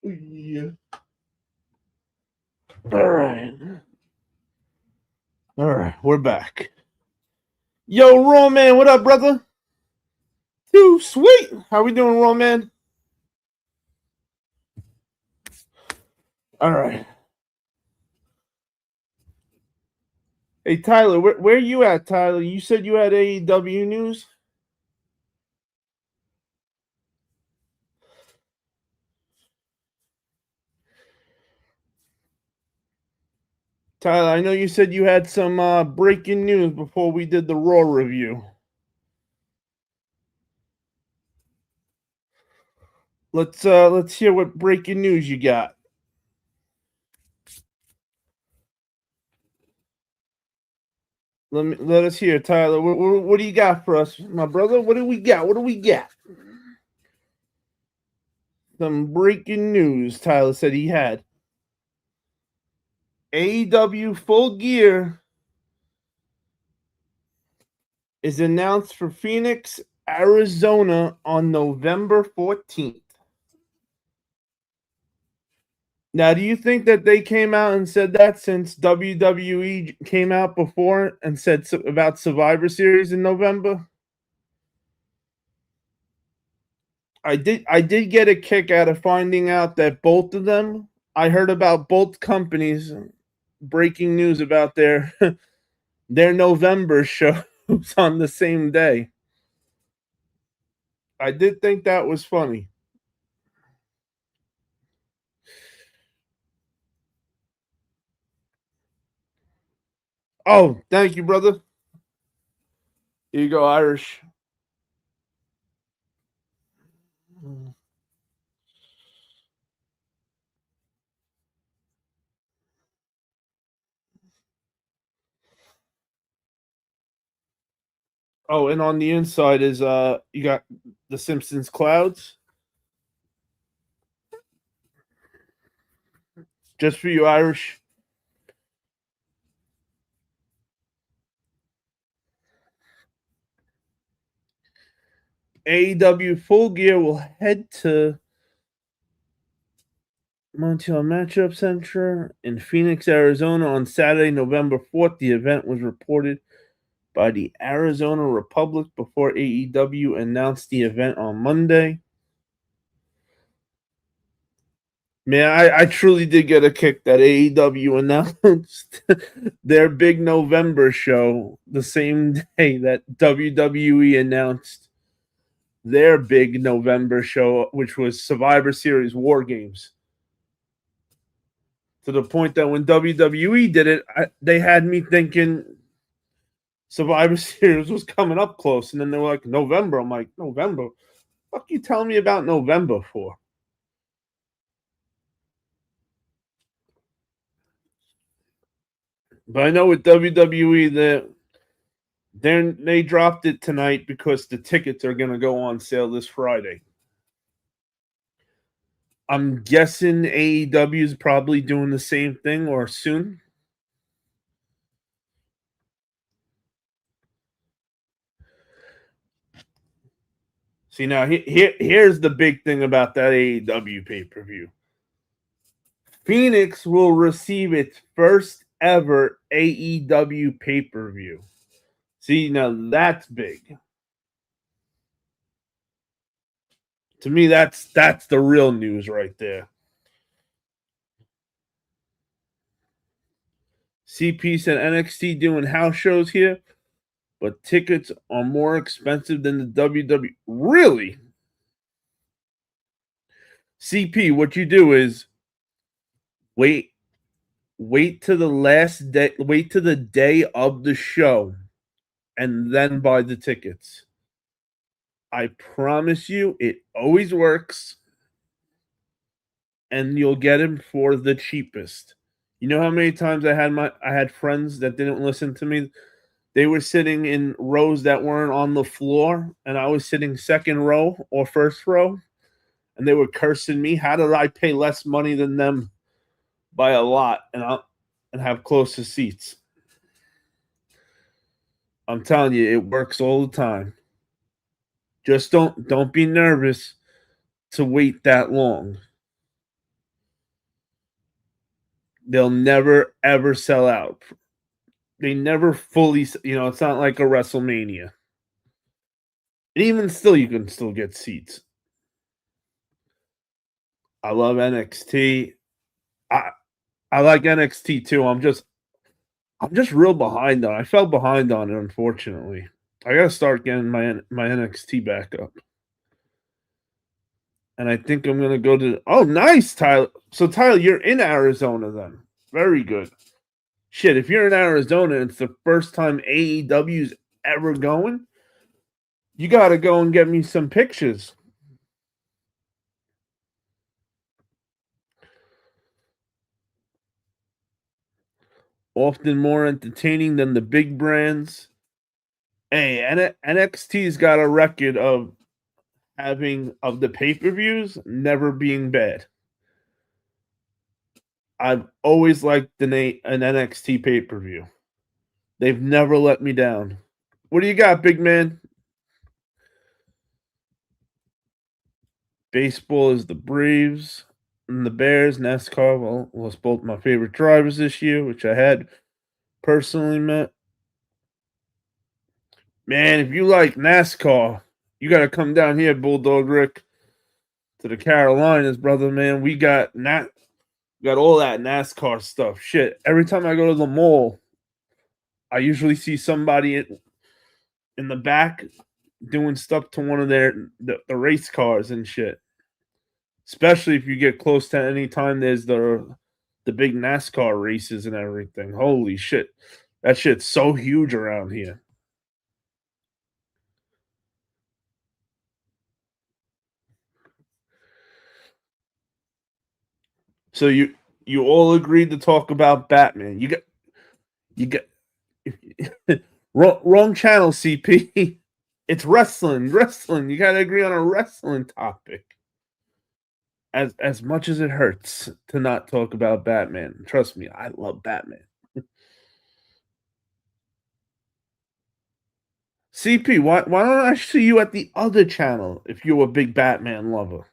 Yeah. All right. All right, we're back. Yo, Raw Man, what up, brother? Too sweet. How we doing, Raw Man? All right. Hey, Tyler, where you at, Tyler? You said you had AEW news? Tyler, I know you said you had some breaking news before we did the Raw review. Let's hear what breaking news you got. Let us hear, Tyler. What do you got for us, my brother? What do we got? What do we got? Some breaking news. Tyler said he had AEW Full Gear is announced for Phoenix, Arizona on November 14th. Now, do you think that they came out and said that since WWE came out before and said about Survivor Series in November? I did get a kick out of finding out that both of them, I heard about both companies breaking news about their their November shows on the same day. I did think that was funny. Oh, thank you, brother. Here you go, Irish. Oh, and on the inside is you got the Simpsons clouds. Just for you, Irish. AEW Full Gear will head to Montreal Matchup Center in Phoenix, Arizona on Saturday, November 4th. The event was reported by the Arizona Republic before AEW announced the event on Monday. Man, I truly did get a kick that AEW announced their big November show the same day that WWE announced their big November show, which was Survivor Series War Games. To the point that when WWE did it, they had me thinking Survivor Series was coming up close, and then they were like November. I'm like, November? Fuck you telling me about November for? But I know with WWE that they dropped it tonight because the tickets are going to go on sale this Friday. I'm guessing AEW is probably doing the same thing or soon. See, now here's the big thing about that AEW pay per view. Phoenix will receive its first ever AEW pay per view. See, now that's big. To me, that's the real news right there. CP said NXT doing house shows here, but tickets are more expensive than the WWE. Really? CP, what you do is wait to the last day, wait to the day of the show, and then buy the tickets. I promise you, it always works, and you'll get them for the cheapest. You know how many times I had friends that didn't listen to me. They were sitting in rows that weren't on the floor, and I was sitting second row or first row, and they were cursing me. How did I pay less money than them by a lot and have closer seats? I'm telling you, it works all the time. Just don't be nervous to wait that long. They'll never ever sell out. They never fully, it's not like a WrestleMania. And even still, you can still get seats. I love NXT. I I like NXT too. I'm just real behind on it. I fell behind on it, unfortunately. I gotta start getting my NXT back up. And I think I'm gonna go to. Oh, nice, Tyler. So Tyler, you're in Arizona then. Very good. Shit, if you're in Arizona, it's the first time AEW's ever going. You gotta go and get me some pictures. Often more entertaining than the big brands. Hey, NXT's got a record of the pay-per-views never being bad. I've always liked an NXT pay-per-view. They've never let me down. What do you got, big man? Baseball is the Braves and the Bears. NASCAR, well, was both my favorite drivers this year, which I had personally met. Man, if you like NASCAR, you got to come down here, Bulldog Rick, to the Carolinas, brother. Man, we got all that NASCAR stuff. Shit, every time I go to the mall, I usually see somebody in the back doing stuff to one of the race cars and shit. Especially if you get close to any time there's the big NASCAR races and everything. Holy shit. That shit's so huge around here. So you all agreed to talk about Batman. You got wrong channel, CP. It's wrestling. Wrestling. You gotta agree on a wrestling topic. As much as it hurts to not talk about Batman, trust me, I love Batman. CP, why don't I see you at the other channel if you're a big Batman lover?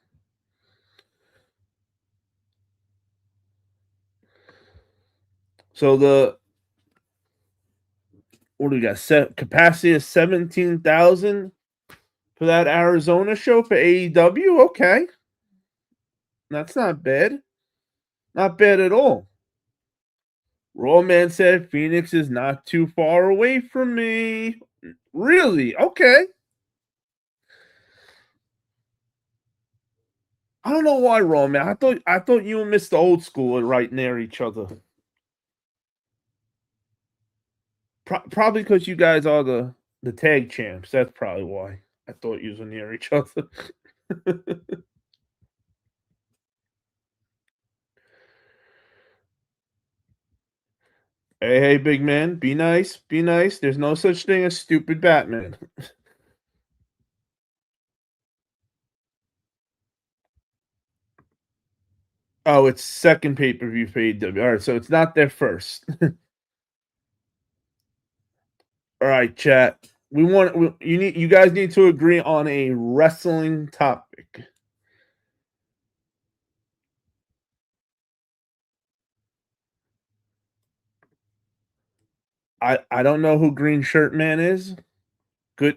So what do we got? Capacity of 17,000 for that Arizona show for AEW. Okay, that's not bad. Not bad at all. Raw Man said Phoenix is not too far away from me. Really? Okay. I don't know why, Raw Man. I thought you and Mr. Old School are right near each other. Probably because you guys are the tag champs. That's probably why. I thought you were near each other. Hey, big man, be nice. Be nice. There's no such thing as stupid Batman. Oh, it's second pay per view for AEW. All right, so it's not their first. All right, chat. You guys need to agree on a wrestling topic. I don't know who Green Shirt Man is. Good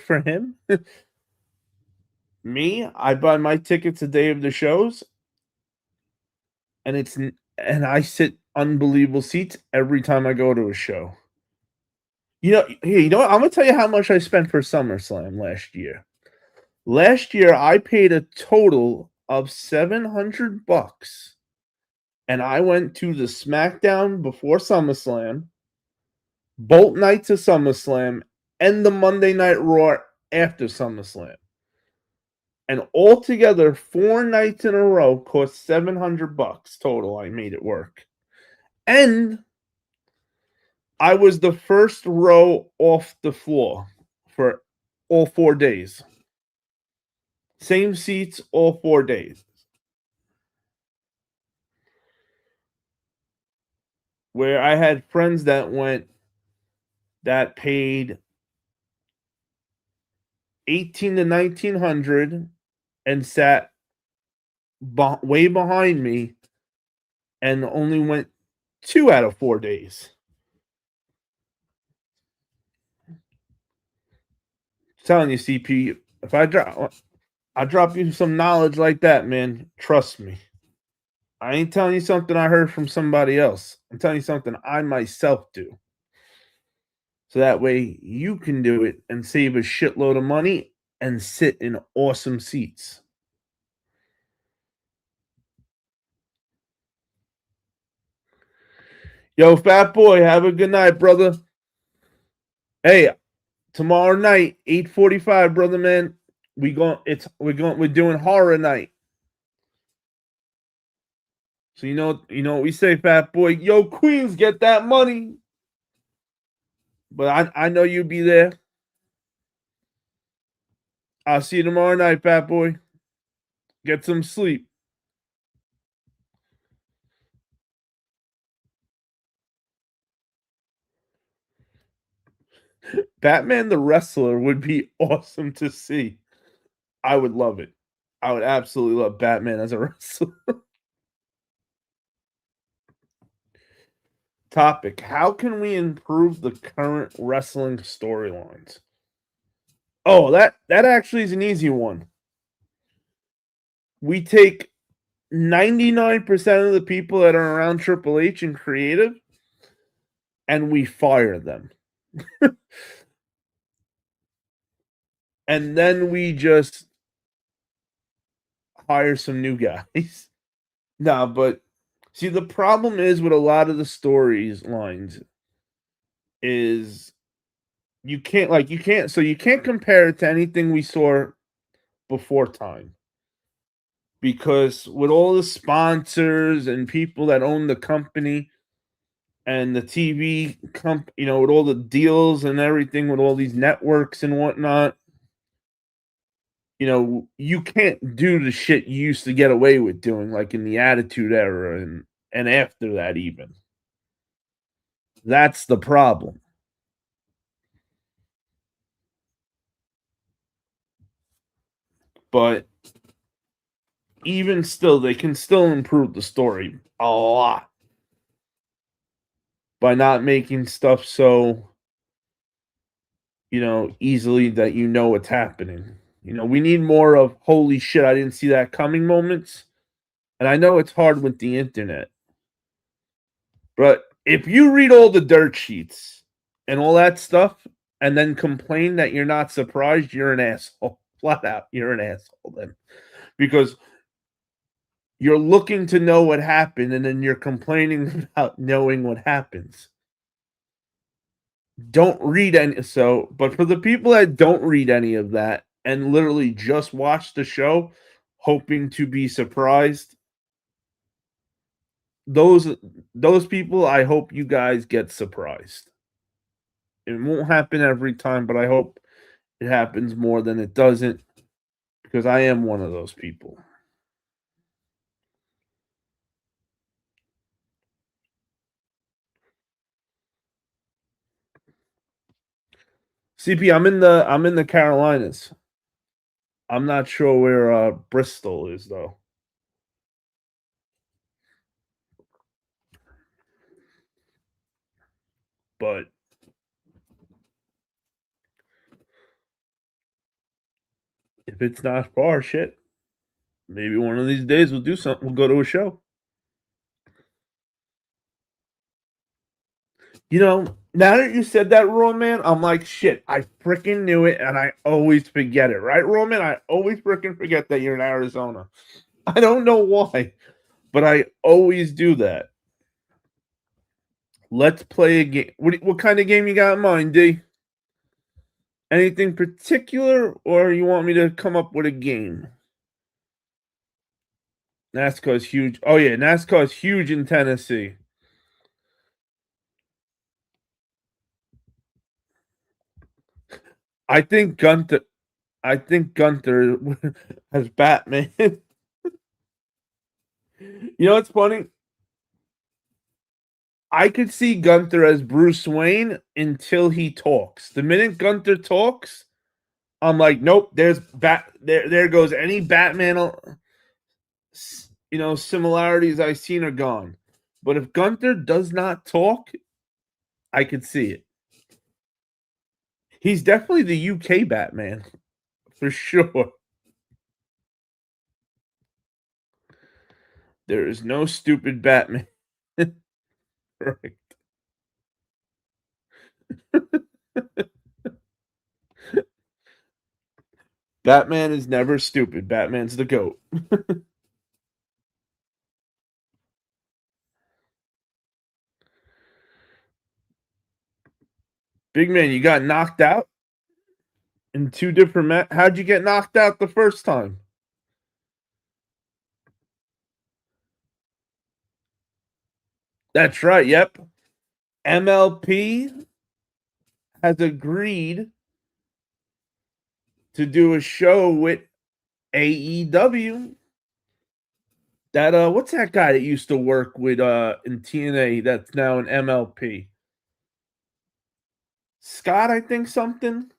for him. Me, I buy my tickets the day of the shows, and I sit unbelievable seats every time I go to a show. You know what? I'm gonna tell you how much I spent for SummerSlam last year. Last year, I paid a total of $700, and I went to the SmackDown before SummerSlam, both nights of SummerSlam, and the Monday Night Raw after SummerSlam. And altogether, 4 nights in a row cost $700 total. I made it work. And I was the first row off the floor for all 4 days. Same seats all 4 days. Where I had friends that went that paid 18 to 1900 and sat way behind me and only went 2 out of 4 days. I'm telling you, CP, if I drop you some knowledge like that, man, trust me. I ain't telling you something I heard from somebody else. I'm telling you something I myself do. So that way you can do it and save a shitload of money and sit in awesome seats. Yo, fat boy, have a good night, brother. Hey, tomorrow night, 8:45, brother man. We're doing horror night. So you know what we say, fat boy. Yo, Queens, get that money. But I know you'll be there. I'll see you tomorrow night, fat boy. Get some sleep. Batman the wrestler would be awesome to see. I would love it. I would absolutely love Batman as a wrestler. Topic: how can we improve the current wrestling storylines? Oh, that actually is an easy one. We take 99% of the people that are around Triple H and creative and we fire them. And then we just hire some new guys. Nah, but see, the problem is with a lot of the stories lines is you can't compare it to anything we saw before time. Because with all the sponsors and people that own the company and the TV with all the deals and everything with all these networks and whatnot, you can't do the shit you used to get away with doing, like in the Attitude Era and after that even. That's the problem. But even still, they can still improve the story a lot by not making stuff so easily that what's happening. We need more of holy shit, I didn't see that coming moments. And I know it's hard with the internet. But if you read all the dirt sheets and all that stuff and then complain that you're not surprised, you're an asshole. Flat out, you're an asshole then. Because you're looking to know what happened and then you're complaining about knowing what happens. Don't read any but for the people that don't read any of that and literally just watch the show hoping to be surprised, those people, I hope you guys get surprised. It won't happen every time, but I hope it happens more than it doesn't because I am one of those people. CP, I'm in the Carolinas. I'm not sure where Bristol is though. But if it's not far, shit. Maybe one of these days we'll do something. We'll go to a show. Now that you said that, Raw Man, I'm like, shit, I freaking knew it, and I always forget it, right, Raw Man? I always freaking forget that you're in Arizona. I don't know why, but I always do that. Let's play a game. What kind of game you got in mind, D? Anything particular, or you want me to come up with a game? NASCAR is huge. Oh yeah, NASCAR is huge in Tennessee. I think Gunther. I think Gunther as Batman. You know what's funny? I could see Gunther as Bruce Wayne until he talks. The minute Gunther talks, I'm like, nope. There's There goes any Batman. Similarities I've seen are gone. But if Gunther does not talk, I could see it. He's definitely the UK Batman for sure. There is no stupid Batman. Right. Batman is never stupid. Batman's the GOAT. Big man, you got knocked out in two different How'd you get knocked out the first time? That's right. Yep. MLP has agreed to do a show with AEW. That what's that guy that used to work with in TNA that's now in MLP? Scott, I think something.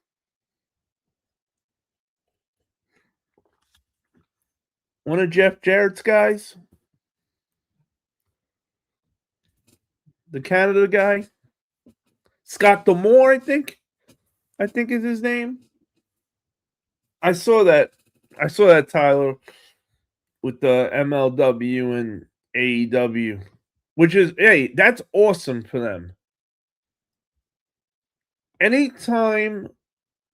One of Jeff Jarrett's guys, the Canada guy, Scott Demore, I think. I think is his name. I saw that. I saw that Tyler with the MLW and AEW, which is hey, that's awesome for them. Anytime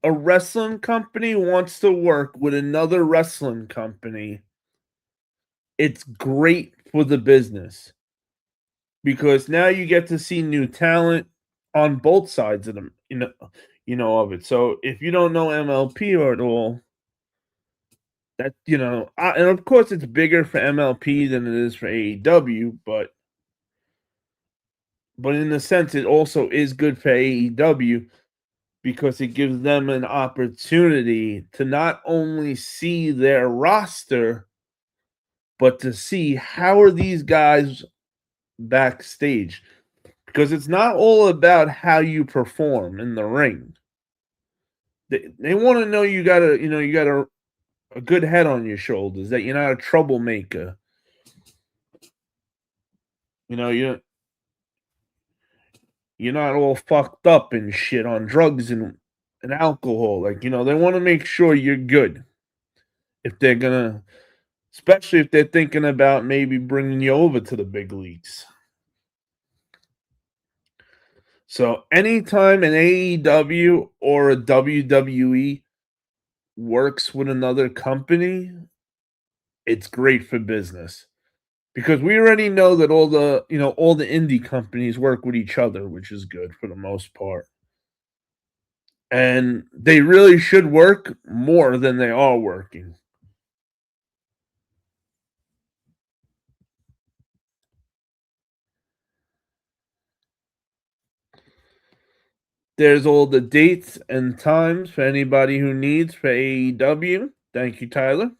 a wrestling company wants to work with another wrestling company, it's great for the business because now you get to see new talent on both sides of them, of it. So if you don't know MLP at all, that and of course it's bigger for MLP than it is for AEW, but in a sense it also is good for AEW because it gives them an opportunity to not only see their roster but to see how are these guys backstage because it's not all about how you perform in the ring. They want to know you got a good head on your shoulders, that you're not a troublemaker. You know, you're not all fucked up and shit on drugs and alcohol. Like, they want to make sure you're good. If they're gonna Especially if they're thinking about maybe bringing you over to the big leagues. So anytime an AEW or a WWE works with another company, it's great for business. Because we already know that all the indie companies work with each other, which is good for the most part. And they really should work more than they are working. There's all the dates and times for anybody who needs for AEW. Thank you, Tyler.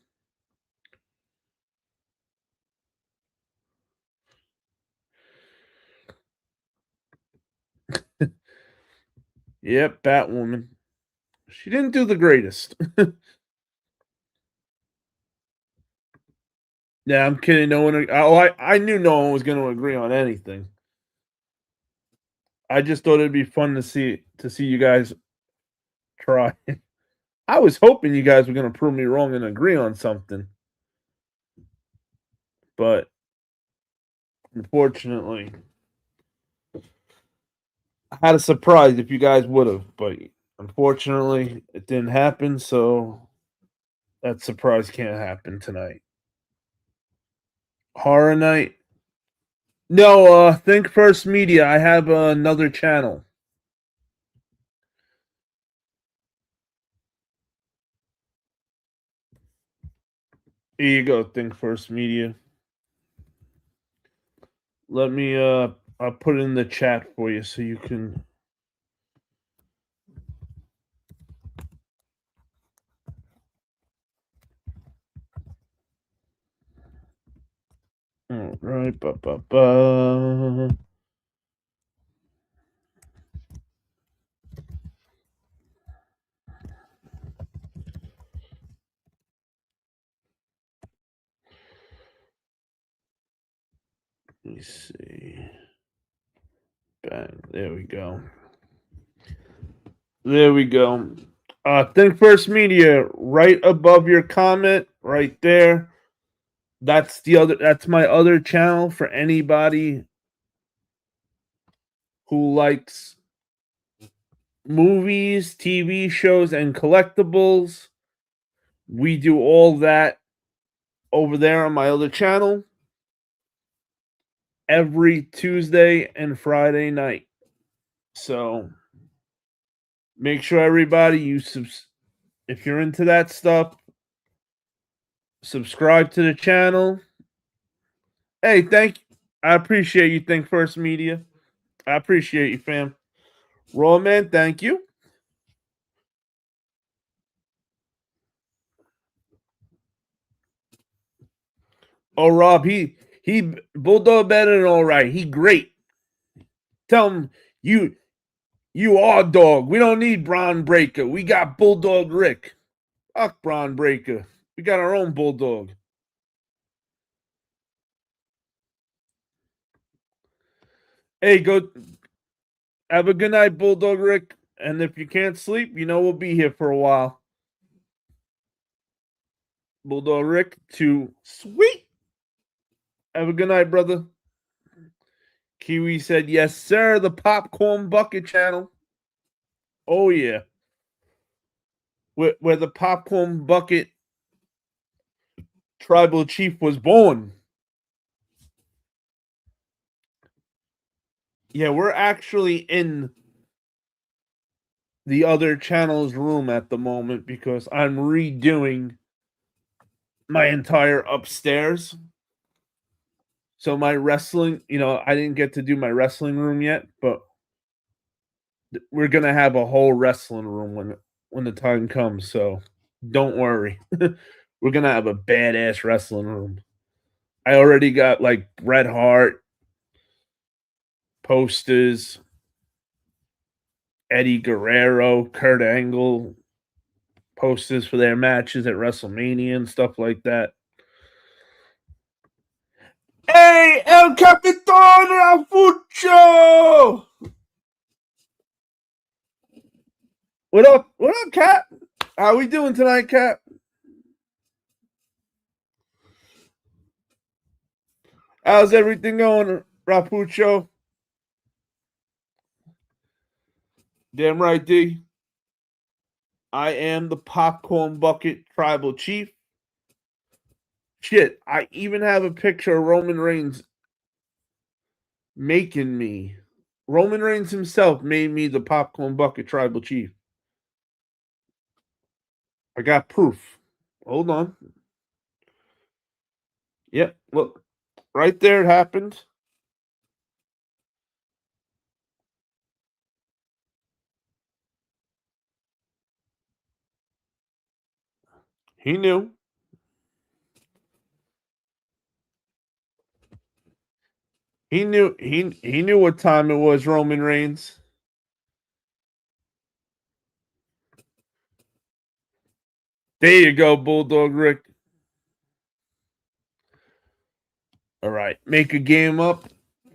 Yep, Batwoman. She didn't do the greatest. Yeah, I'm kidding. No one. Oh, I knew no one was going to agree on anything. I just thought it'd be fun to see you guys try. I was hoping you guys were going to prove me wrong and agree on something, but unfortunately, I had a surprise if you guys would have, but unfortunately, it didn't happen. So that surprise can't happen tonight. Horror night. No, Think First Media. I have another channel. Here you go, Think First Media. Let me I'll put it in the chat for you so you can All right. Ba. Let me see. Bang. There we go. There we go. Think First Media, right above your comment, right there. That's my other channel for anybody who likes movies, TV shows, and collectibles. We do all that over there on my other channel every Tuesday and Friday night. So make sure everybody if you're into that stuff, subscribe to the channel. Hey, I appreciate you, Think First Media. I appreciate you, fam. Raw man, thank you. Oh, Rob, he Bulldog better than all right. He great. Tell him you are dog. We don't need Braun Breaker. We got Bulldog Rick. Fuck Braun Breaker. We got our own Bulldog. Hey, go have a good night, Bulldog Rick. And if you can't sleep, we'll be here for a while. Bulldog Rick, too sweet. Have a good night, brother. Kiwi said, yes, sir. The Popcorn Bucket channel. Oh, yeah. Where the Popcorn Bucket tribal chief was born. Yeah, we're actually in the other channel's room at the moment because I'm redoing my entire upstairs. So my wrestling, I didn't get to do my wrestling room yet, but we're gonna have a whole wrestling room when the time comes. So don't worry, we're gonna have a badass wrestling room. I already got like Bret Hart posters, Eddie Guerrero, Kurt Angle posters for their matches at WrestleMania and stuff like that. Hey, El Capitan Rafuccio! What up? What up, Cap? How we doing tonight, Cap? How's everything going, Rapuccio? Damn right, D. I am the Popcorn Bucket Tribal Chief. Shit, I even have a picture of Roman Reigns making me. Roman Reigns himself made me the Popcorn Bucket Tribal Chief. I got proof. Hold on. Yep, look. Right there it happened. He knew. He knew what time it was, Roman Reigns. There you go, Bulldog Rick. All right, make a game up.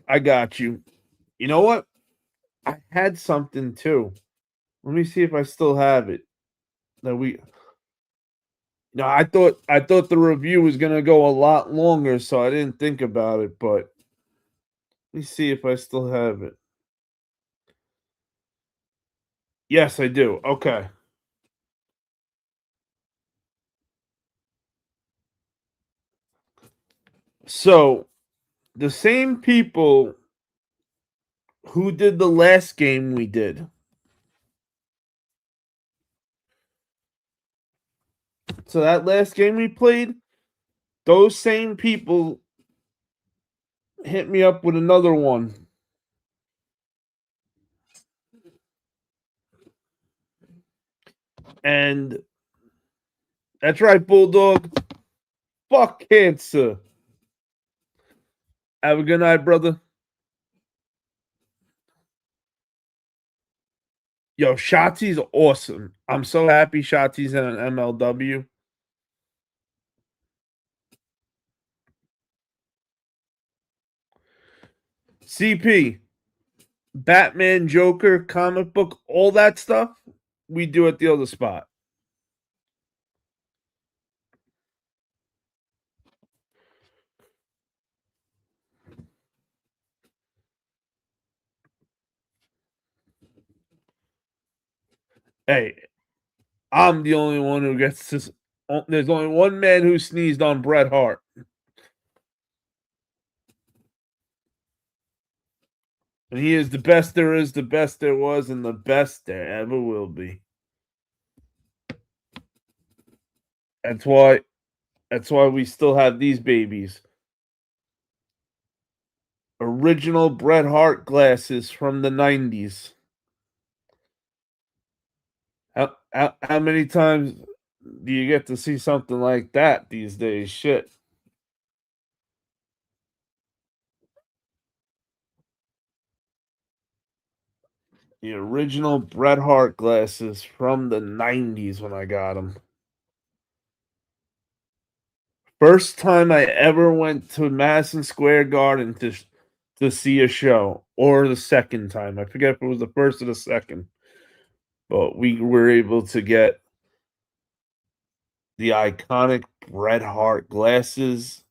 I got you. You know what? I had something too. Let me see if I still have it. That we No, I thought the review was gonna go a lot longer, so I didn't think about it, but let me see if I still have it. Yes, I do. Okay. So the same people who did the last game we did. So that last game we played, those same people hit me up with another one. And that's right, Bulldog. Fuck cancer. Have a good night, brother. Yo, Shotzi's awesome. I'm so happy Shotzi's in an MLW. CP, Batman, Joker, comic book, all that stuff, we do at the other spot. Hey, I'm the only one who gets to. There's only one man who sneezed on Bret Hart. And he is the best there is, the best there was, and the best there ever will be. That's why we still have these babies. Original Bret Hart glasses from the 90s. How many times do you get to see something like that these days? Shit. The original Bret Hart glasses from the 90s when I got them. First time I ever went to Madison Square Garden to see a show, or the second time. I forget if it was the first or the second. But we were able to get the iconic Bret Hart glasses.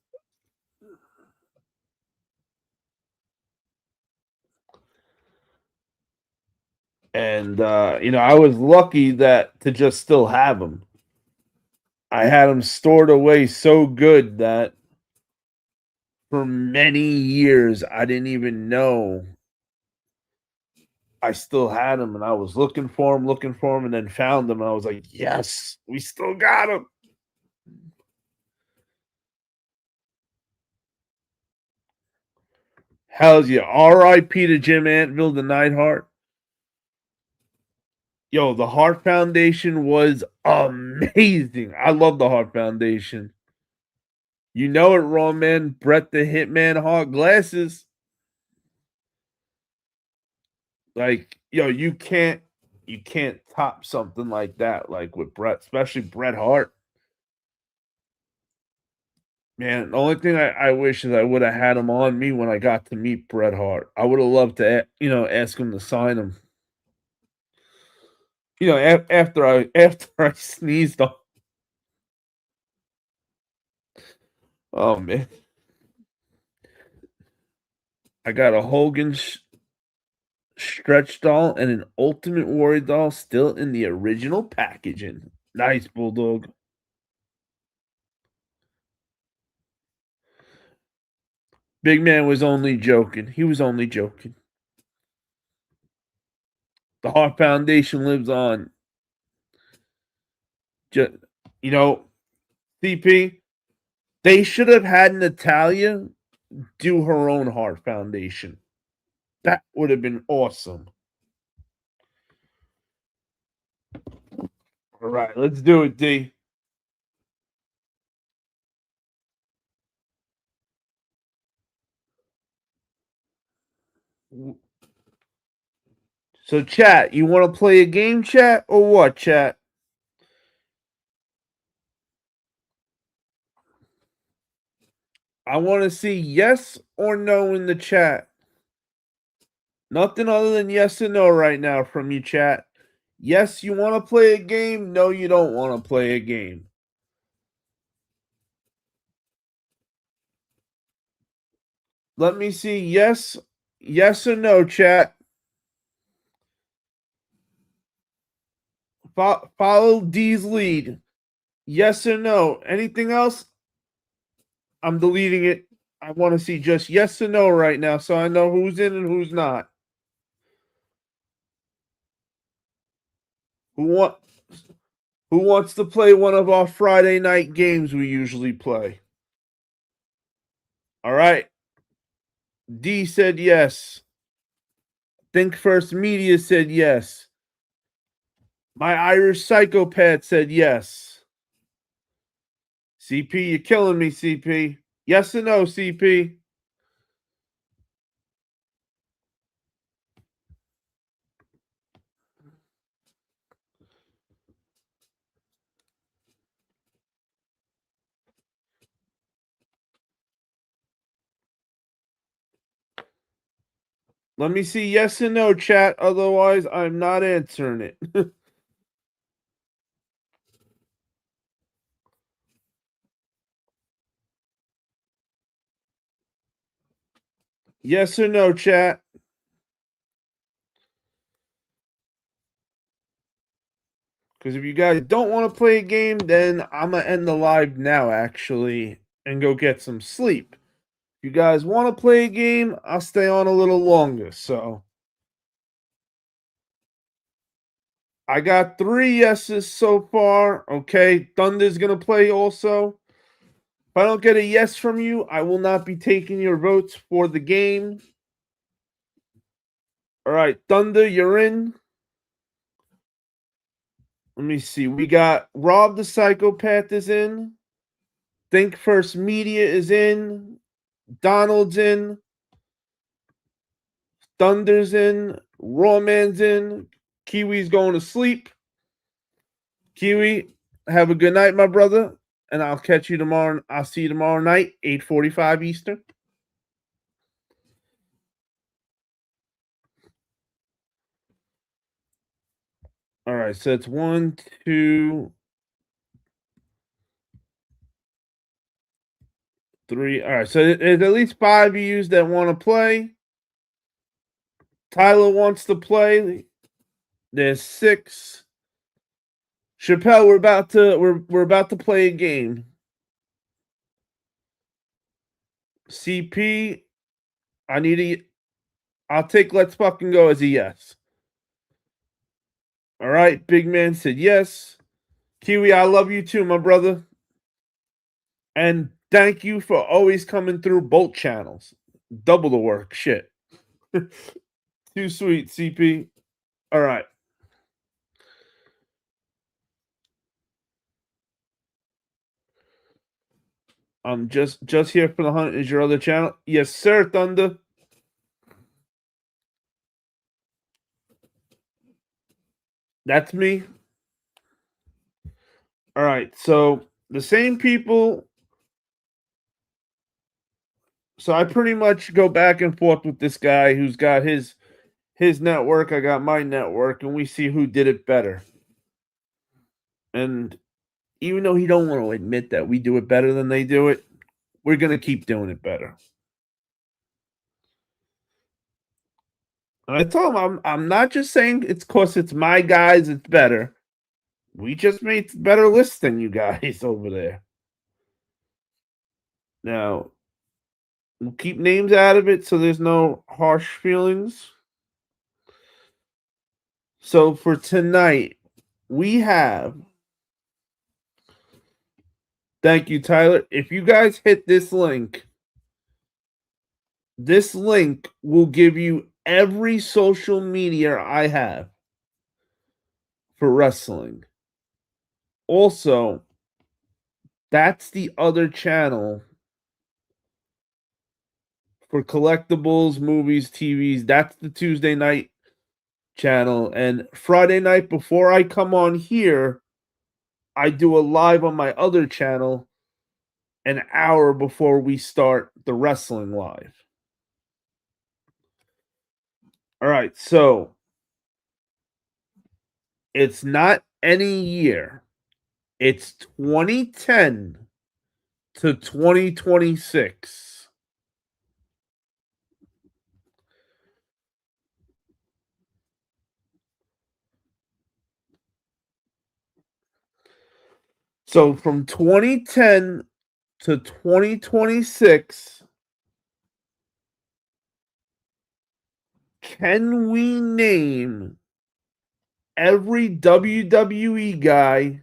And I was lucky that to just still have them. I had them stored away so good that for many years I didn't even know I still had them, and I was looking for them, and then found them. And I was like, "Yes, we still got them." Hell's yeah! R.I.P. to Jim Antvil, the NiGHT. Yo, the Hart Foundation was amazing. I love the Hart Foundation. You know it, Raw Man. Bret the Hitman Hart glasses. Like, yo, you can't top something like that, like with Bret, especially Bret Hart. Man, the only thing I wish is I would have had him on me when I got to meet Bret Hart. I would have loved to, ask him to sign him. After I sneezed on. Oh man, I got a Hogan stretch doll and an Ultimate Warrior doll still in the original packaging. Nice, Bulldog. Big man was only joking. He was only joking. The Hart Foundation lives on. Just, you know, CP, they should have had Natalia do her own Hart Foundation. That would have been awesome. All right, let's do it, D. So, chat, you want to play a game, chat, or what, chat? I want to see yes or no in the chat. Nothing other than yes or no right now from you, chat. Yes, you want to play a game. No, you don't want to play a game. Let me see yes or no, chat. Follow D's lead. Yes or no. Anything else? I'm deleting it. I want to see just yes or no right now so I know who's in and who's not. Who want who wants to play one of our Friday night games we usually play? All right. D said yes. Think First Media said yes. My Irish Psychopath said yes. CP, you're killing me, CP. Yes or no, CP? Let me see yes and no, chat. Otherwise, I'm not answering it. Yes or no, chat. Because if you guys don't want to play a game, then I'm going to end the live now, actually, and go get some sleep. If you guys want to play a game, I'll stay on a little longer. So I got 3 yeses so far. Okay, Thunder's going to play also. If I don't get a yes from you, I will not be taking your votes for the game. All right, Thunder, you're in. Let me see. We got Rob the Psychopath is in. Think First Media is in. Donald's in. Thunder's in. Rawman's in. Kiwi's going to sleep. Kiwi, have a good night, my brother. And I'll catch you tomorrow. I'll see you tomorrow night, 8:45 Eastern. All right, so it's 1, 2, 3. All right, so there's at least 5 of you that want to play. Tyler wants to play. There's 6. Chappelle, we're about to play a game. CP, I'll take Let's Fucking Go as a yes. All right, Big Man said yes. Kiwi, I love you too, my brother. And thank you for always coming through both channels. Double the work. Shit. Too sweet, CP. All right. I'm just here for the hunt. Is your other channel? Yes, sir, Thunder. That's me. All right. So the same people. So I pretty much go back and forth with this guy who's got his network. I got my network, and we see who did it better. And even though he don't want to admit that we do it better than they do it, we're gonna keep doing it better. And I told him I'm not just saying it's because it's my guys, it's better. We just made better lists than you guys over there. Now, we'll keep names out of it so there's no harsh feelings. So for tonight, we have. Thank you, Tyler. If you guys hit this link will give you every social media I have for wrestling. Also, that's the other channel for collectibles, movies, TVs. That's the Tuesday night channel. And Friday night, before I come on here, I do a live on my other channel an hour before we start the wrestling live. All right, so it's not any year. It's 2010 to 2026. So from 2010 to 2026, can we name every WWE guy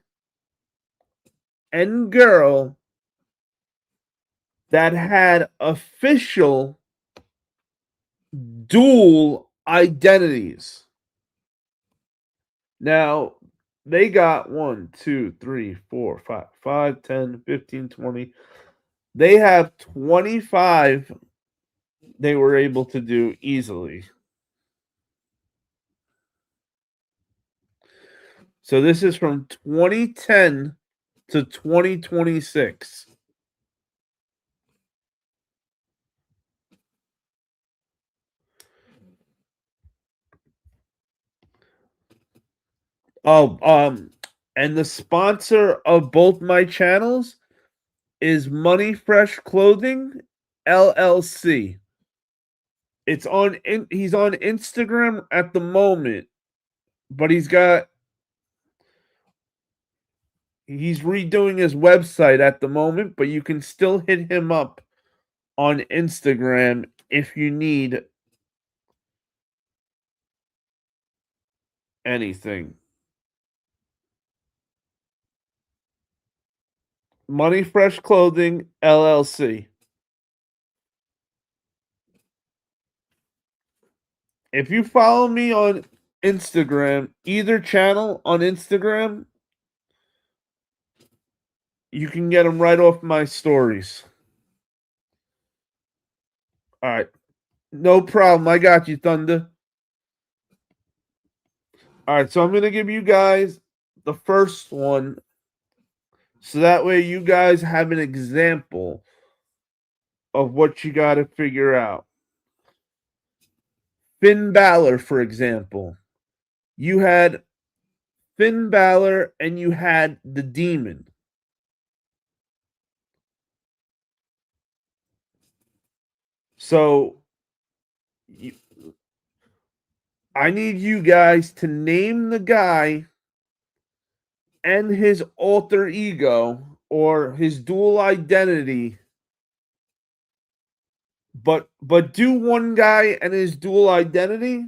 and girl that had official dual identities? Now, they got 1, 2, 3, 4, 5, 5, 10, 15, 20. They have 25 they were able to do easily. So this is from 2010 to 2026. Oh, and the sponsor of both my channels is Money Fresh Clothing LLC. It's on he's on Instagram at the moment, but he's redoing his website at the moment, but you can still hit him up on Instagram if you need anything. Money Fresh Clothing LLC. If you follow me on Instagram, either channel on Instagram, you can get them right off my stories. All right. No problem. I got you, Thunder. All right. So I'm going to give you guys the first one so that way you guys have an example of what you got to figure out. Finn Balor, for example. You had Finn Balor and you had the Demon. So I need you guys to name the guy and his alter ego or his dual identity, but do one guy and his dual identity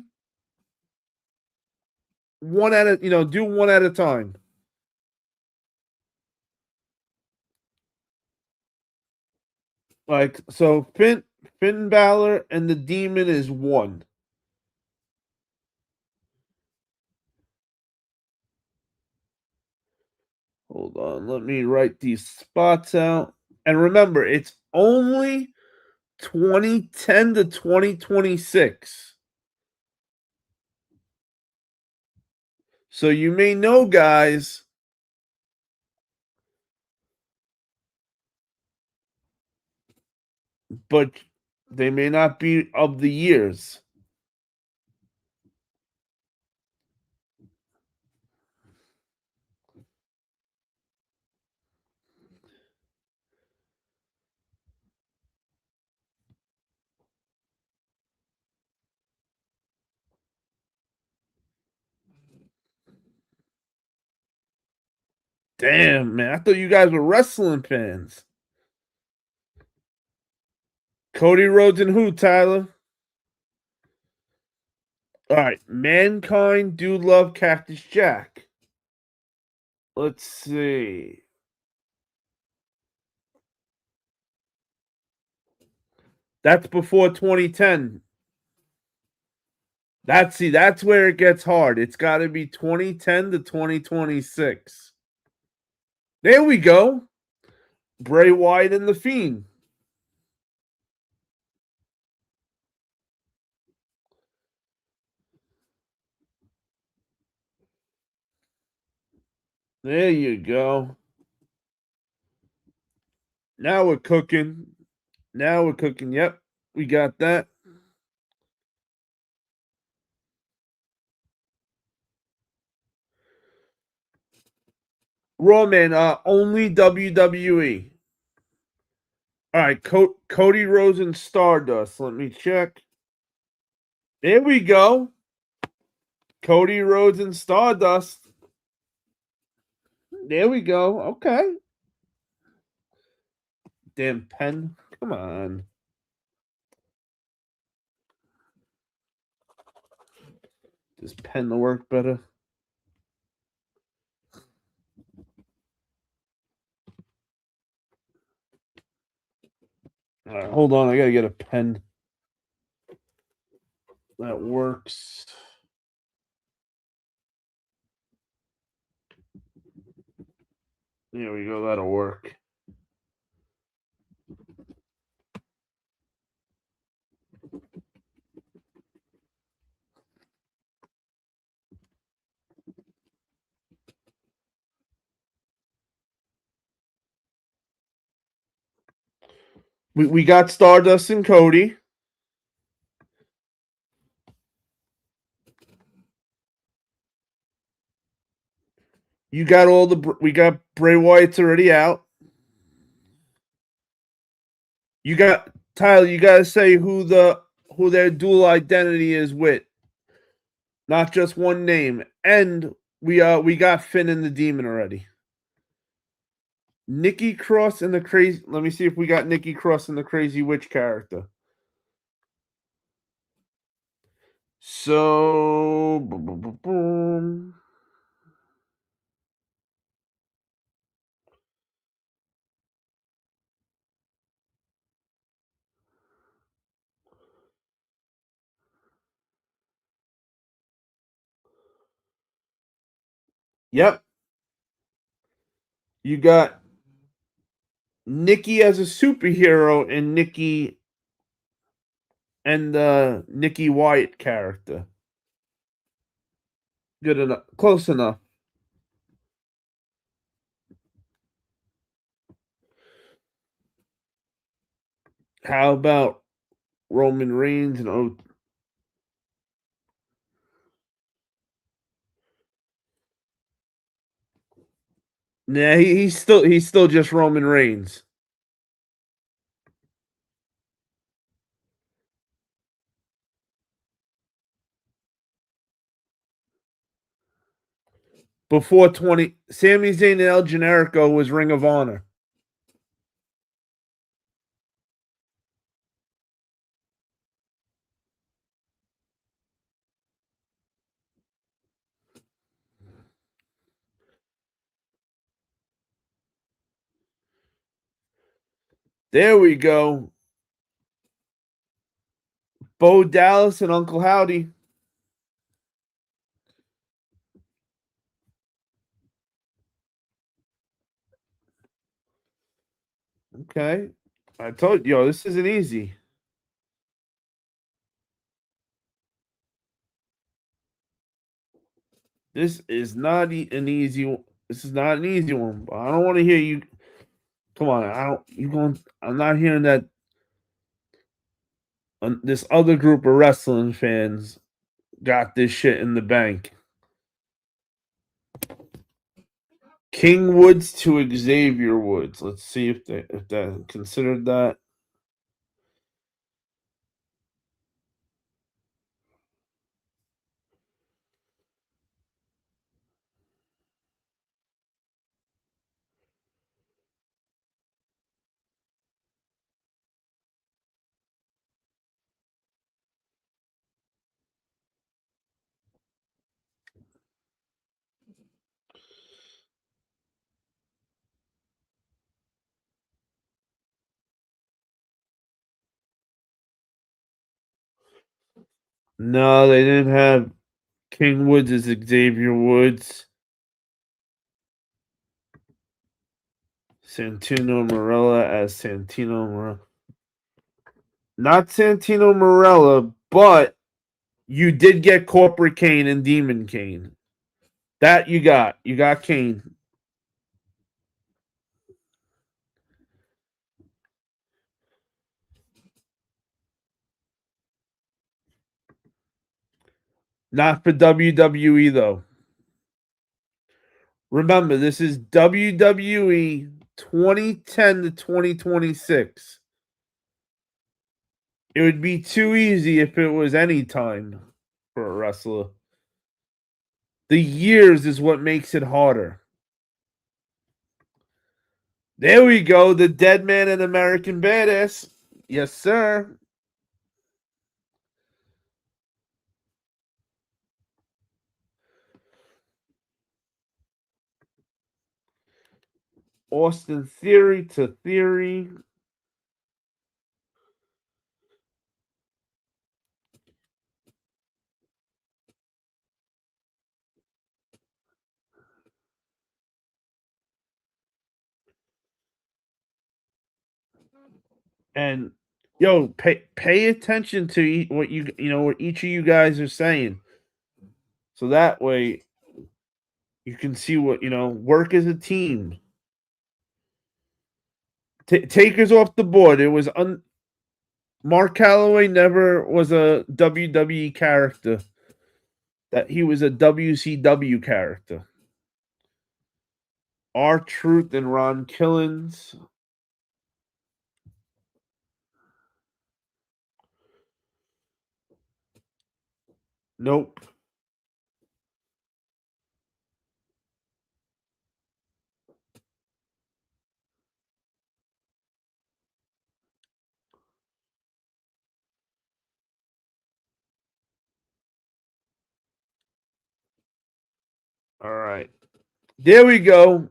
one at a do one at a time. Like so, Finn Balor and the Demon is one. Hold on, let me write these spots out. And remember, it's only 2010 to 2026. So you may know guys, but they may not be of the years. Damn, man. I thought you guys were wrestling fans. Cody Rhodes and who, Tyler? All right. Mankind, Dude Love, Cactus Jack. Let's see. That's before 2010. That's where it gets hard. It's got to be 2010 to 2026. There we go. Bray Wyatt and the Fiend. There you go. Now we're cooking. Now we're cooking. Yep, we got that. Raw man, only WWE. All right, Cody Rhodes and Stardust. Let me check. There we go. Cody Rhodes and Stardust. There we go. Okay. Damn pen. Come on. Does pen to work better? All right, hold on. I gotta get a pen that works. There we go. That'll work. We got Stardust and Cody. You got we got Bray Wyatt's already out. You got Tyler. You got to say who their dual identity is with, not just one name. And we got Finn and the Demon already. Nikki Cross and the crazy. Let me see if we got Nikki Cross and the Crazy Witch character. So, boom. Yep. You got Nikki as a superhero and Nikki and the Nikki Wyatt character. Good enough. Close enough. How about Roman Reigns and Nah, he's still just Roman Reigns. Before 20, Sami Zayn and El Generico was Ring of Honor. There we go. Bo Dallas and Uncle Howdy. Okay. I told you, this isn't easy. This is not an easy one. This is not an easy one. I don't want to hear you. Come on, I don't. You going? I'm not hearing that. This other group of wrestling fans got this shit in the bank. King Woods to Xavier Woods. Let's see if they considered that. No, they didn't have King Woods as Xavier Woods. Santino Marella as Santino Marella. Not Santino Marella, but you did get Corporate Kane and Demon Kane. That you got. You got Kane. Not for WWE, though. Remember, this is WWE 2010 to 2026. It would be too easy if it was any time for a wrestler. The years is what makes it harder. There we go. The Dead Man and American Badass. Yes, sir. Austin Theory to Theory. And pay attention to what what each of you guys are saying. So that way you can see what, work as a team. Takers off the board. It was Mark Calloway never was a WWE character. That he was a WCW character. R-Truth and Ron Killings. Nope. All right. There we go.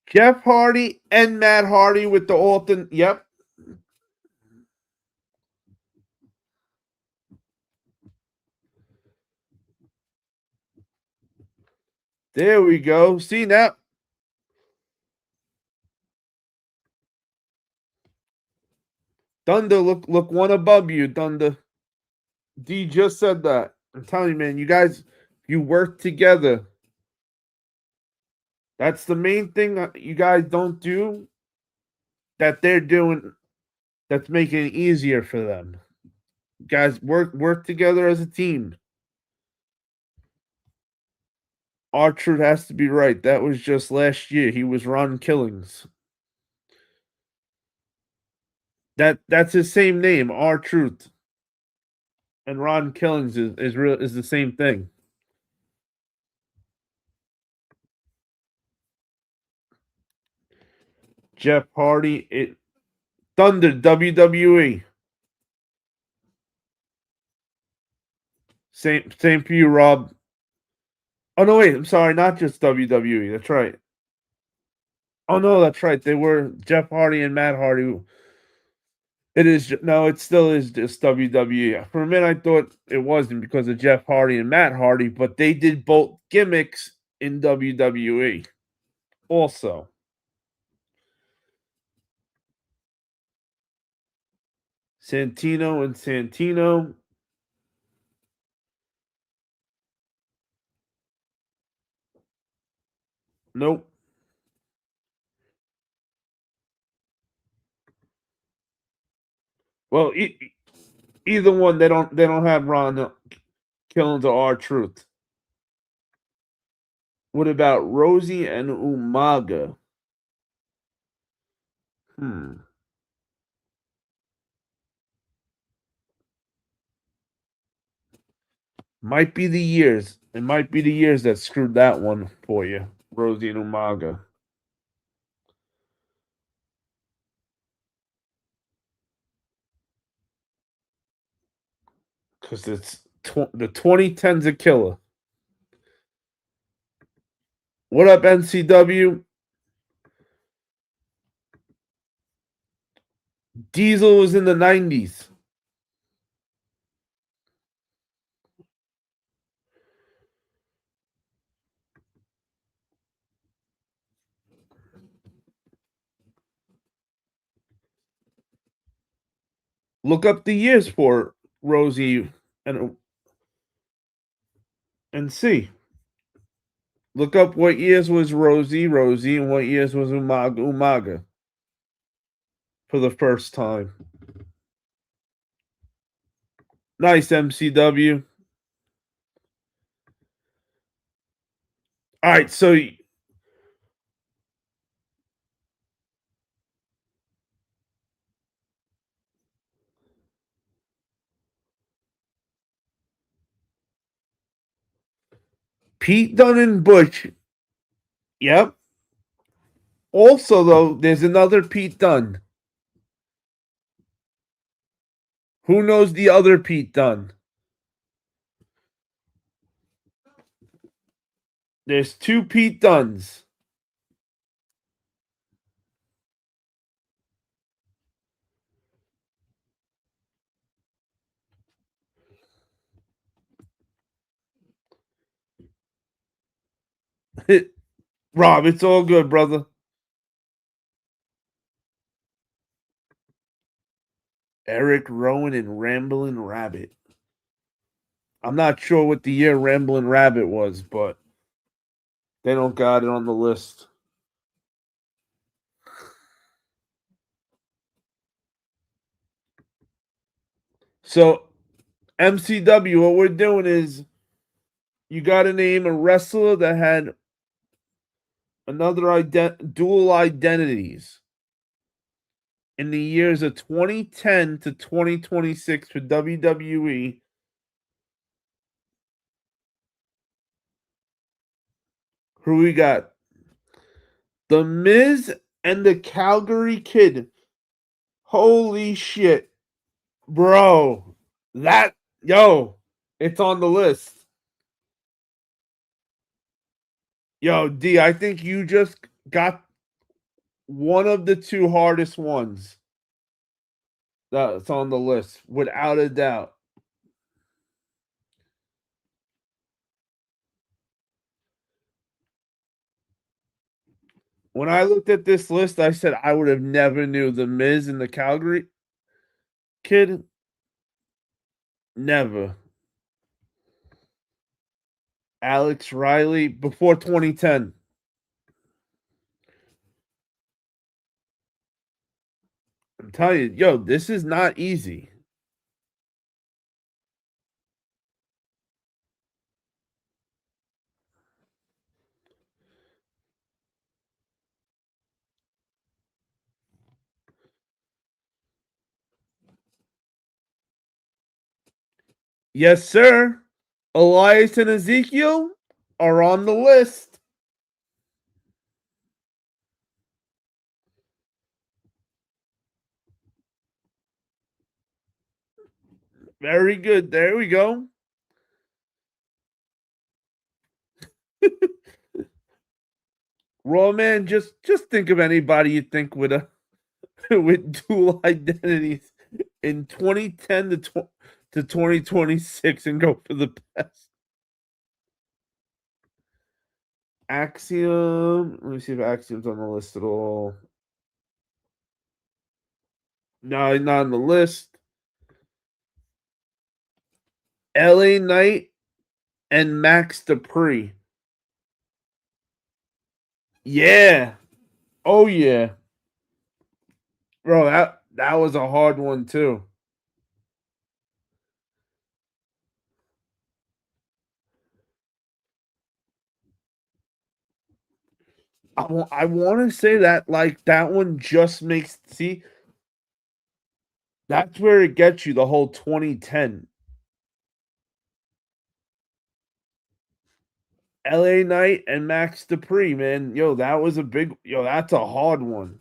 Jeff Hardy and Matt Hardy with the alternate. Yep. There we go. See now. Thunder, look one above you, Thunder. D just said that. I'm telling you, man, you guys, you work together. That's the main thing that you guys don't do that they're doing that's making it easier for them. You guys work together as a team. R-Truth has to be right. That was just last year. He was Ron Killings. That's his same name, R-Truth. And Ron Killings is the same thing. Jeff Hardy, Thunder, WWE. Same for you, Rob. Oh no, wait, I'm sorry, not just WWE. That's right. Oh no, that's right. They were Jeff Hardy and Matt Hardy. It is no, it still is just WWE. For a minute, I thought it wasn't because of Jeff Hardy and Matt Hardy, but they did both gimmicks in WWE. Also, Santino and Santino. Nope. Well, either one, they don't have Ron Killings or R-Truth. What about Rosie and Umaga? Hmm. Might be the years. It might be the years that screwed that one for you, Rosie and Umaga. Because the 2010's a killer. What up, NCW? Diesel was in the 90s. Look up the years for Rosie and see. Look up what years was Rosie, and what years was Umaga for the first time. Nice, MCW. All right, so Pete Dunne and Butch. Yep. Also, though, there's another Pete Dunne. Who knows the other Pete Dunne? There's two Pete Dunnes. Rob, it's all good, brother. Eric Rowan and Ramblin' Rabbit. I'm not sure what the year Ramblin' Rabbit was, but they don't got it on the list. So, MCW, what we're doing is you got to name a wrestler that had another dual identities in the years of 2010 to 2026 for WWE. Who we got? The Miz and the Calgary Kid. Holy shit, bro! That it's on the list. Yo, D, I think you just got one of the two hardest ones that's on the list, without a doubt. When I looked at this list, I said I would have never knew the Miz and the Calgary Kid. Never. Alex Riley before 2010. I'm telling you, yo, this is not easy. Yes, sir. Elias and Ezekiel are on the list. Very good. There we go. Raw man, just think of anybody you think with a with dual identities in 2010 to 2026 and go for the best. Axiom. Let me see if Axiom's on the list at all. No, he's not on the list. LA Knight and Max Dupree. Yeah. Oh yeah. Bro, that was a hard one too. I want to say that like that one just makes see that's where it gets you the whole 2010. LA Knight and Max Dupree, man. Yo, that was a big that's a hard one.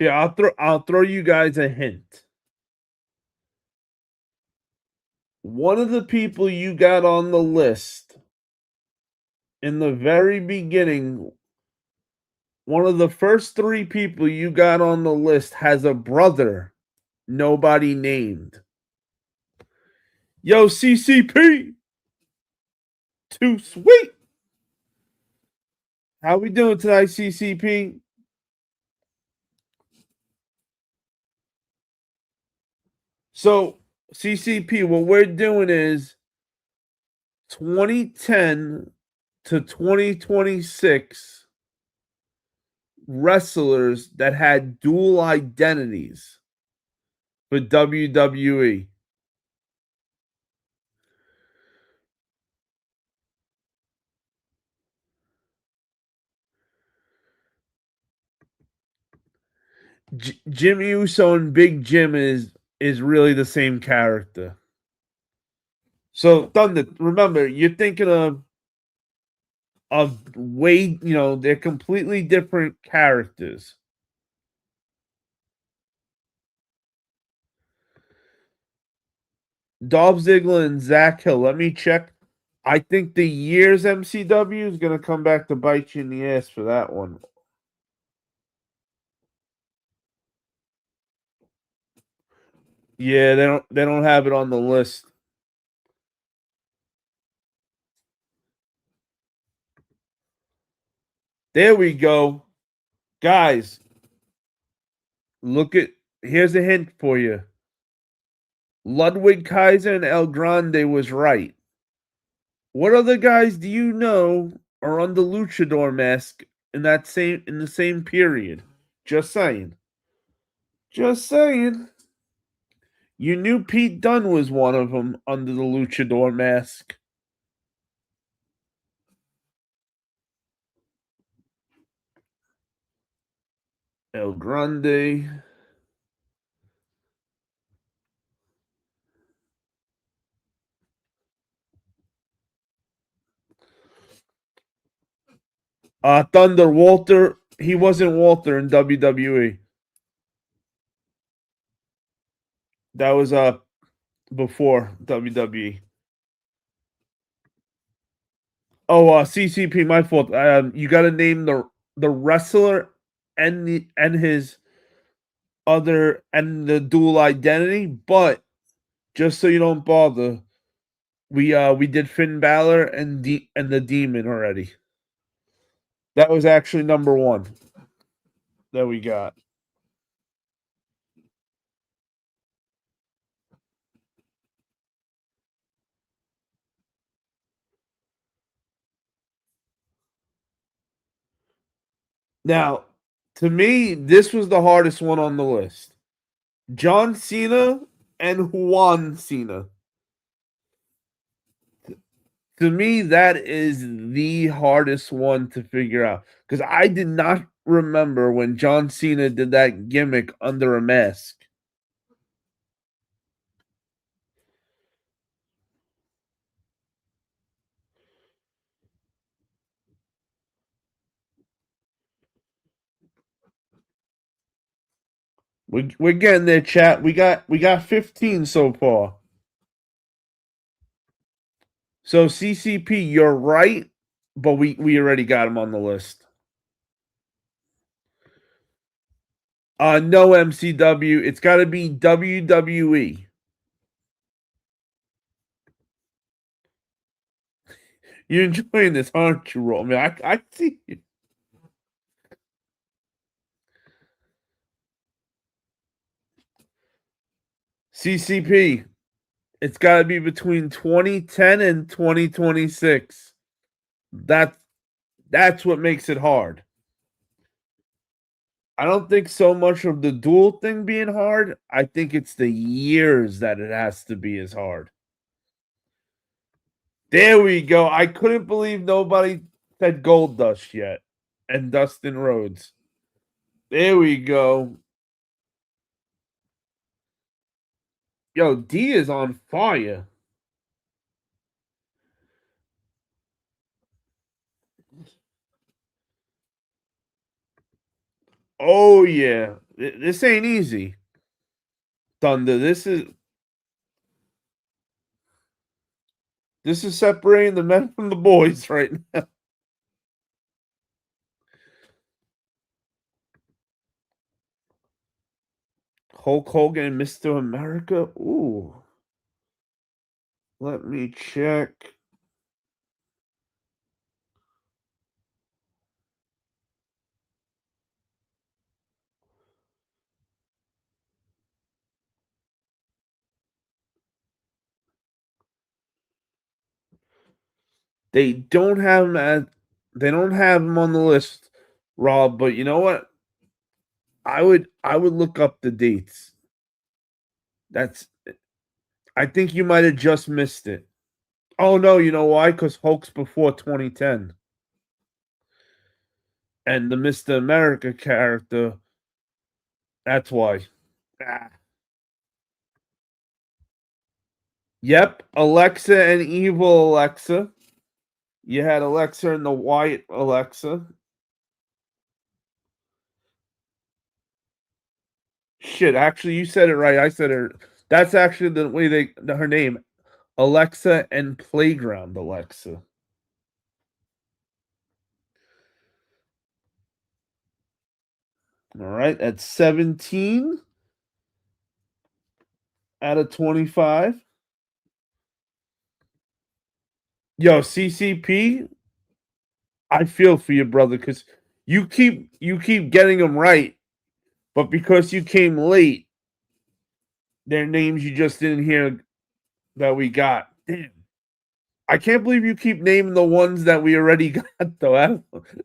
Yeah, I'll throw you guys a hint. One of the people you got on the list in the very beginning, one of the first three people you got on the list has a brother nobody named. Yo, CCP, too sweet. How we doing tonight, CCP? So, CCP, what we're doing is 2010 to 2026 wrestlers that had dual identities for WWE. Jimmy Uso and Big Jim is really the same character. So Thunder, remember, you're thinking of way, they're completely different characters. Dolph Ziggler and Zach Hill. Let me check. I think the year's MCW is going to come back to bite you in the ass for that one. Yeah, they don't have it on the list. There we go. Guys, look at here's a hint for you. Ludwig Kaiser and El Grande was right. What other guys do you know are on the luchador mask in the same period. Just saying. Just saying. You knew Pete Dunne was one of them under the luchador mask. El Grande. Thunder Walter. He wasn't Walter in WWE. That was before WWE. Oh, CCP. My fault. You got to name the wrestler and his other and the dual identity. But just so you don't bother, we did Finn Balor and the Demon already. That was actually number one that we got. Now, to me, this was the hardest one on the list. John Cena and Juan Cena. To me, that is the hardest one to figure out because I did not remember when John Cena did that gimmick under a mask. We're getting there, chat. We got 15 so far. So CCP, you're right, but we already got him on the list. No MCW. It's got to be WWE. You're enjoying this, aren't you, Roman? I see you. CCP. It's got to be between 2010 and 2026. That's what makes it hard. I don't think so much of the dual thing being hard. I think it's the years that it has to be as hard. There we go. I couldn't believe nobody said Gold Dust yet. And Dustin Rhodes. There we go. Yo, D is on fire. Oh yeah. This ain't easy. Thunder. This is separating the men from the boys right now. Hulk Hogan and Mr. America. Ooh. Let me check. They don't have him on the list, Rob, but you know what? I would look up the dates. That's I think you might have just missed it. Oh no, you know why? Because Hulk's before 2010. And the Mr. America character, that's why. Ah. Yep, Alexa and Evil Alexa. You had Alexa and the White Alexa. Shit, actually, you said it right. I said it. That's actually the way her name, Alexa and Playground Alexa. All right, at 17 out of 25. Yo, CCP, I feel for you, brother, because you keep getting them right, but because you came late, their names you just didn't hear that we got. Damn. I can't believe you keep naming the ones that we already got though,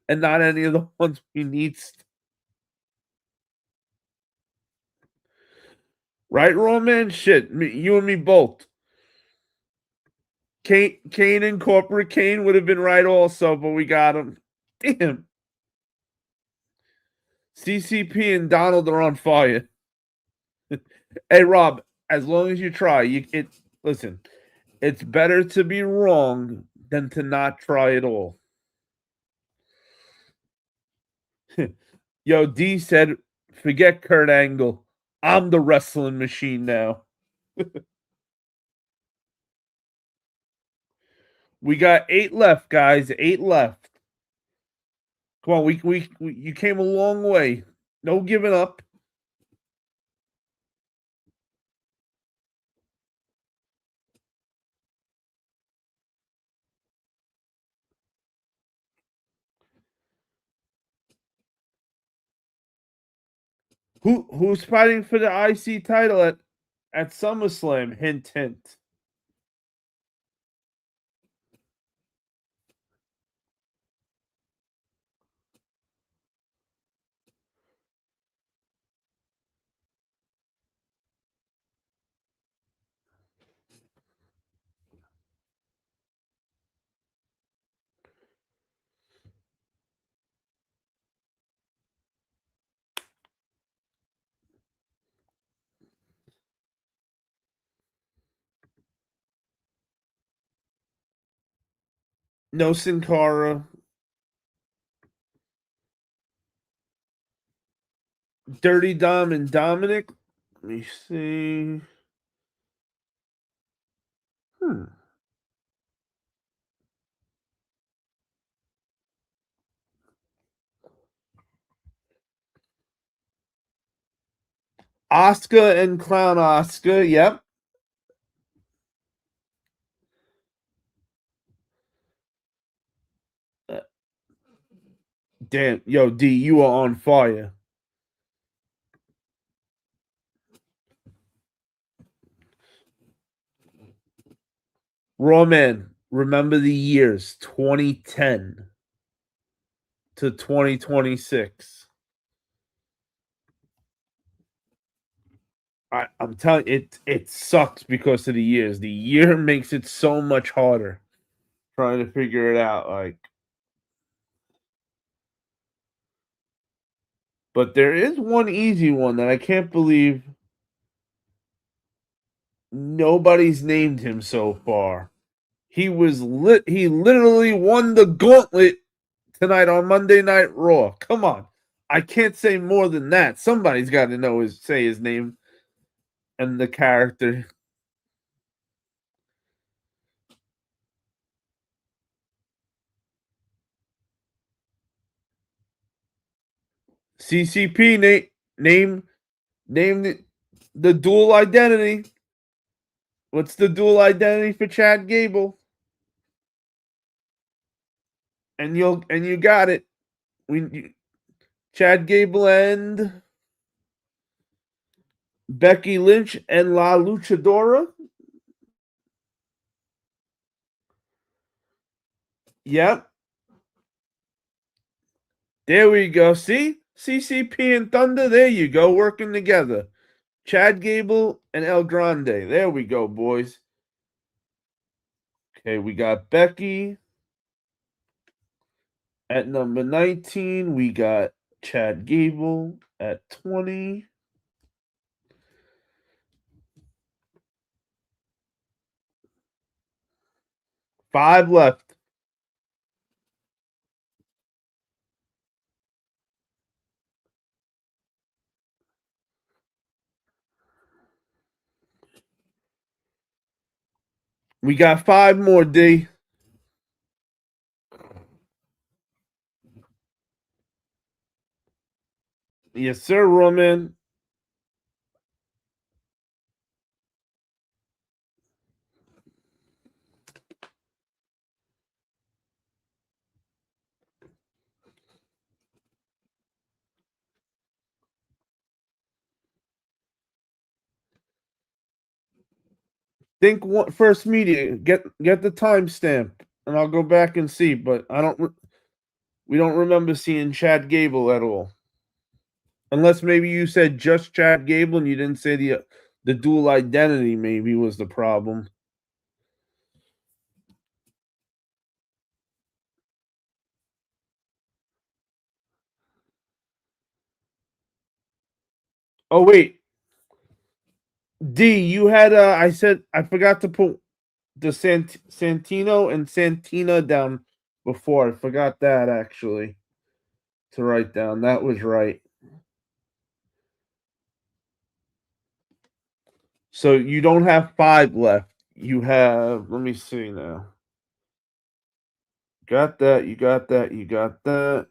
and not any of the ones we need. Right, Raw Man? Shit, you and me both. Kane and Corporate Kane would have been right also, but we got him. Damn. CCP and Donald are on fire. Hey, Rob, as long as you try, listen. It's better to be wrong than to not try at all. Yo, D said, forget Kurt Angle. I'm the wrestling machine now. We got 8 left, guys. 8 left. Come on, we you came a long way. No giving up. Who's fighting for the IC title at SummerSlam? Hint, hint. No Sin Cara. Dirty Dom and Dominic. Let me see. Hmm. Oscar and Clown Oscar. Yep. Uh, Damn. Yo, D, you are on fire. Raw Man, remember the years 2010 to 2026. I'm telling you, it sucks because of the years. The year makes it so much harder trying to figure it out. But there is one easy one that I can't believe nobody's named him so far. He literally won the gauntlet tonight on Monday Night Raw. Come on. I can't say more than that. Somebody's got to say his name and the character. CCP name the dual identity. What's the dual identity for Chad Gable? And you got it. Chad Gable and Becky Lynch and La Luchadora. Yep. There we go. See? CCP and Thunder. There you go. Working together. Chad Gable and El Grande. There we go, boys. Okay, we got Becky at number 19. We got Chad Gable at 20. 5 left. We got 5 more, D. Yes, sir, Roman. Think what first media. Get the timestamp, and I'll go back and see. But I don't. We don't remember seeing Chad Gable at all, unless maybe you said just Chad Gable and you didn't say the dual identity. Maybe was the problem. Oh wait, D, you had I said I forgot to put the Santino and Santina down before. I forgot that actually to write down. That was right. So you don't have 5 left. You have, let me see now. Got that, you got that, you got that.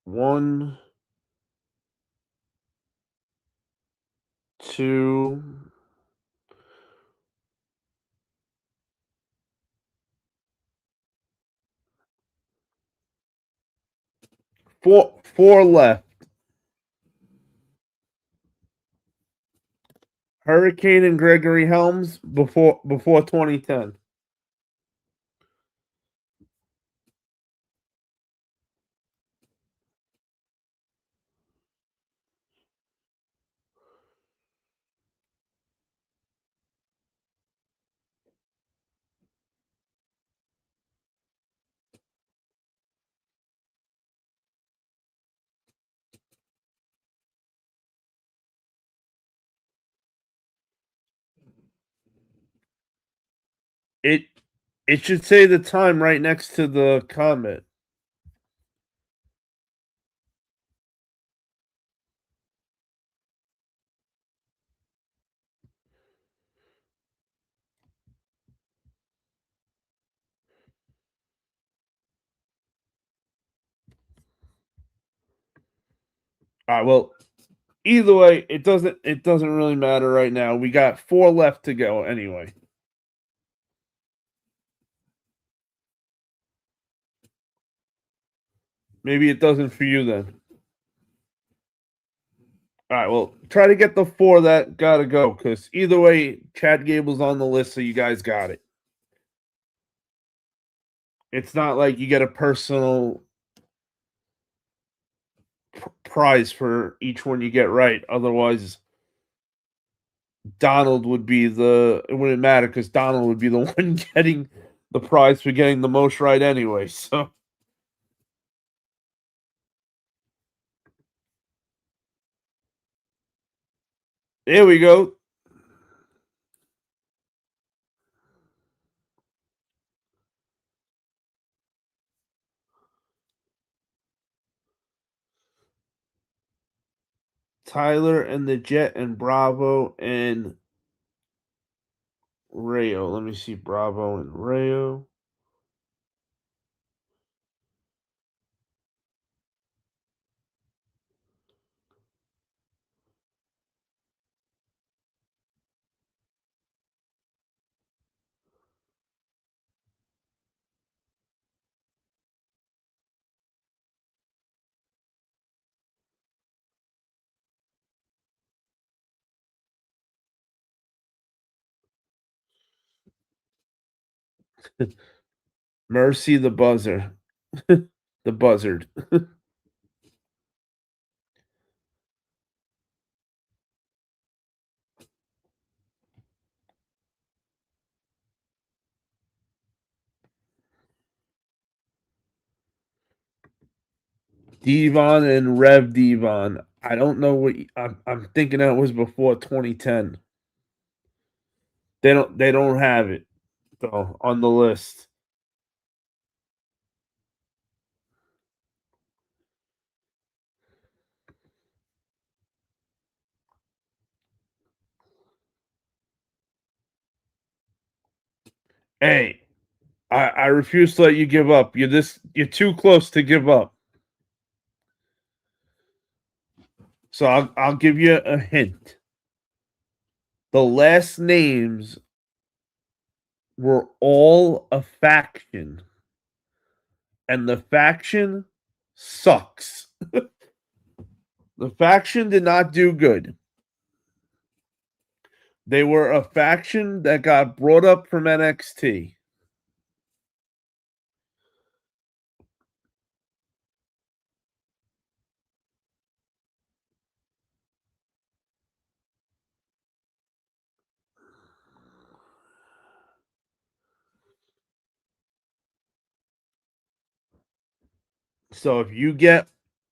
1, 2, 4 left. Hurricane and Gregory Helms before 2010. It it should say the time right next to the comment. All right, well, either way, it doesn't really matter right now. We got 4 left to go anyway. Maybe it doesn't for you then. All right, well, try to get the 4 that gotta go because either way, Chad Gable's on the list, so you guys got it. It's not like you get a personal prize for each one you get right. Otherwise, Donald would be it wouldn't matter because Donald would be the one getting the prize for getting the most right anyway. So there we go. Tyler and the Jet and Bravo and Rayo. Let me see Bravo and Rayo. Mercy the buzzer. The buzzard. Devon and Rev Devon. I don't know what I'm thinking that was before 2010. They don't have it though on the list. Hey, I refuse to let you give up. You're too close to give up. So I'll give you a hint. The last names were all a faction, and the faction sucks. The faction did not do good. They were a faction that got brought up from NXT. So if you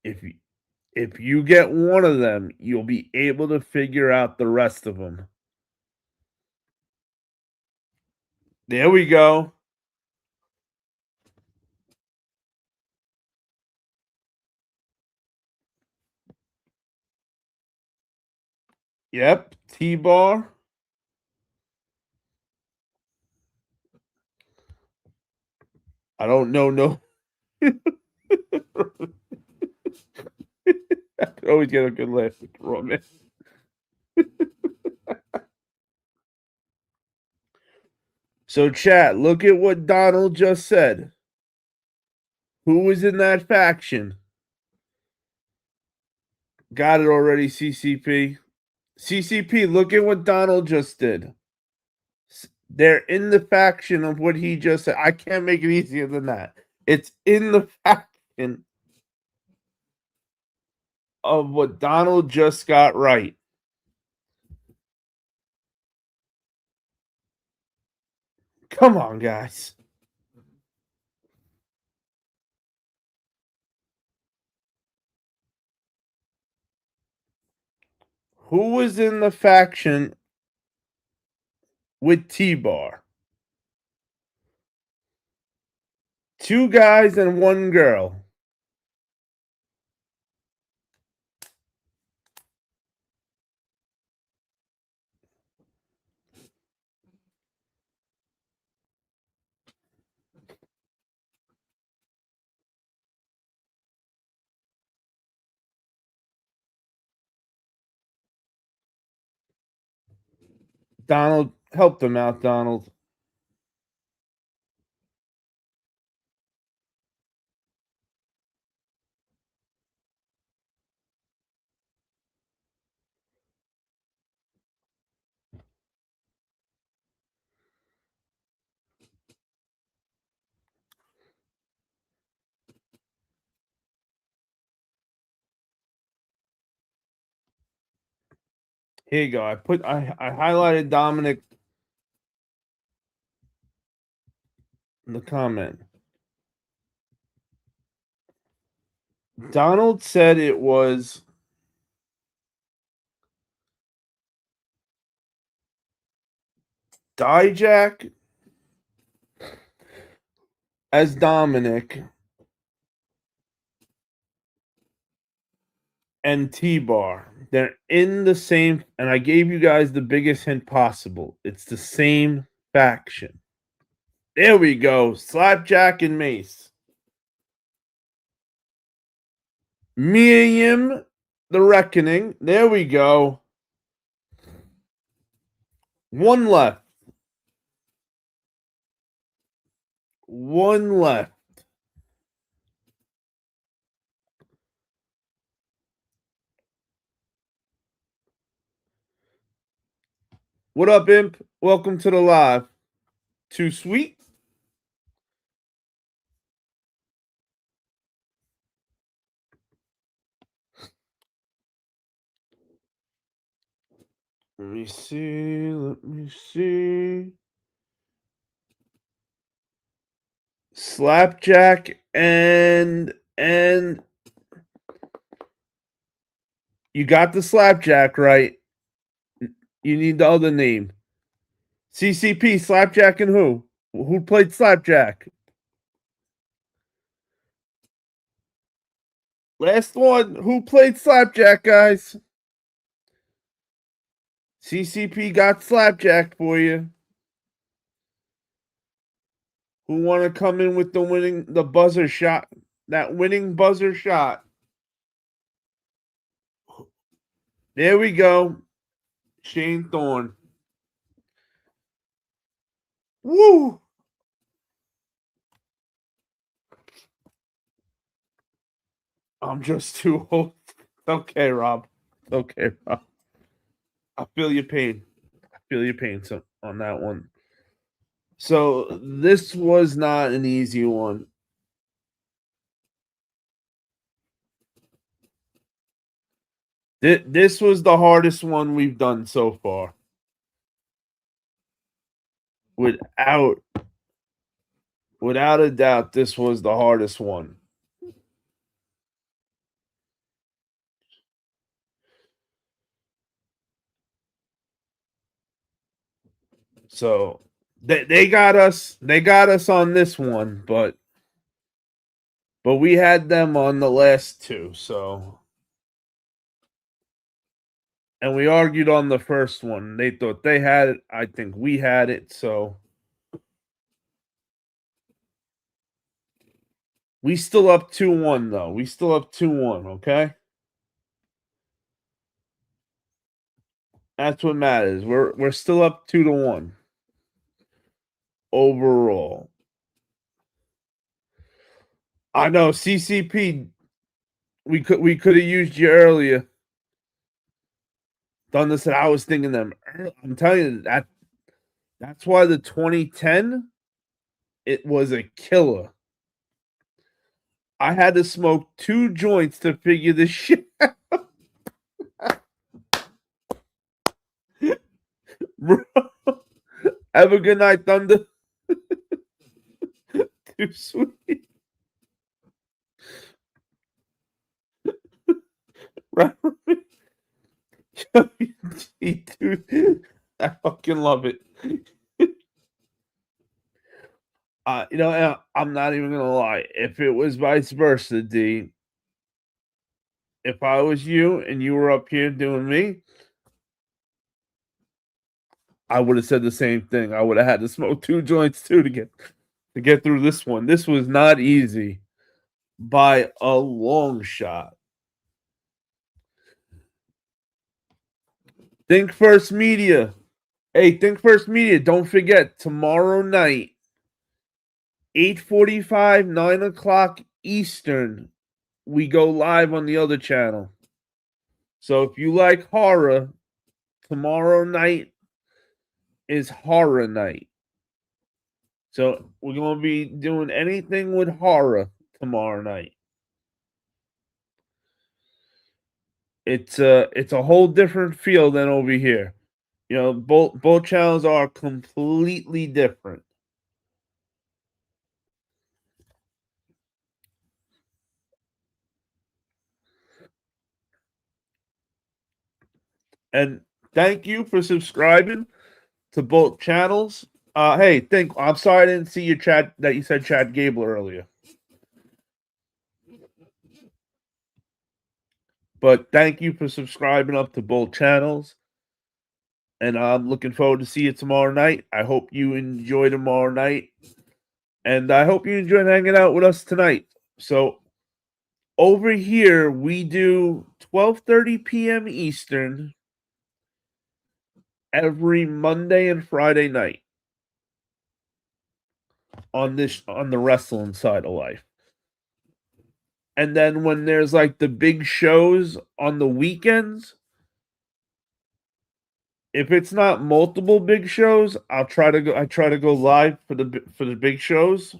if you get one of them, you'll be able to figure out the rest of them. There we go. Yep, T-Bar. I don't know no I could always get a good laugh with Roman. So chat, look at what Donald just said. Who was in that faction? Got it already, CCP. CCP, look at what Donald just did. They're in the faction of what he just said. I can't make it easier than that. It's in the faction of what Donald just got right. Come on, guys. Who was in the faction with T-Bar? 2 guys and 1 girl. Donald, help them out, Donald. Here you go. I highlighted Dominic in the comment. Donald said it was Dijak as Dominic and T-Bar. They're in the same, and I gave you guys the biggest hint possible. It's the same faction. There we go. Slapjack and Mace. Miriam, the Reckoning. There we go. 1 left. 1 left. What up, Imp? Welcome to the live. Too sweet? Let me see. Let me see. Slapjack and you got the Slapjack right. You need the other name. CCP, Slapjack, and who? Who played Slapjack? Last one. Who played Slapjack, guys? CCP got Slapjack for you. Who want to come in with the buzzer shot? That winning buzzer shot. There we go. Shane Thorne. Woo! I'm just too old. Okay, Rob. Okay, Rob. I feel your pain. I Feel your pain on that one. So this was not an easy one. This was the hardest one we've done so far. Without a doubt, this was the hardest one. So they got us on this one, but we had them on the last two, so and we argued on the first one. They thought they had it. I think we had it, so we still up 2-1 though. We still up 2-1, okay? That's what matters. We're still up 2-1 overall. I know CCP. We could have used you earlier. Done this, and I was thinking them. I'm telling you that's why the 2010 it was a killer. I had to smoke 2 joints to figure this shit out. Bro, have a good night, Thunder. Too sweet. Right? Dude, I fucking love it. I'm not even gonna lie. If it was vice versa, D, if I was you and you were up here doing me, I would have said the same thing. I would have had to smoke 2 joints too to get through this one. This was not easy by a long shot. Think First Media. Hey, Think First Media. Don't forget tomorrow night, 8:45, 9 o'clock Eastern. We go live on the other channel. So if you like horror, tomorrow night is horror night. So we're gonna be doing anything with horror tomorrow night. It's a whole different feel than over here. Both channels are completely different. And thank you for subscribing to both channels. Hey, I'm sorry I didn't see your chat that you said Chad Gable earlier. But thank you for subscribing up to both channels. And I'm looking forward to see you tomorrow night. I hope you enjoy tomorrow night. And I hope you enjoyed hanging out with us tonight. So over here we do 12:30 p.m. Eastern every Monday and Friday night on the wrestling side of life. And then when there's like the big shows on the weekends, if it's not multiple big shows, I try to go live for the big shows.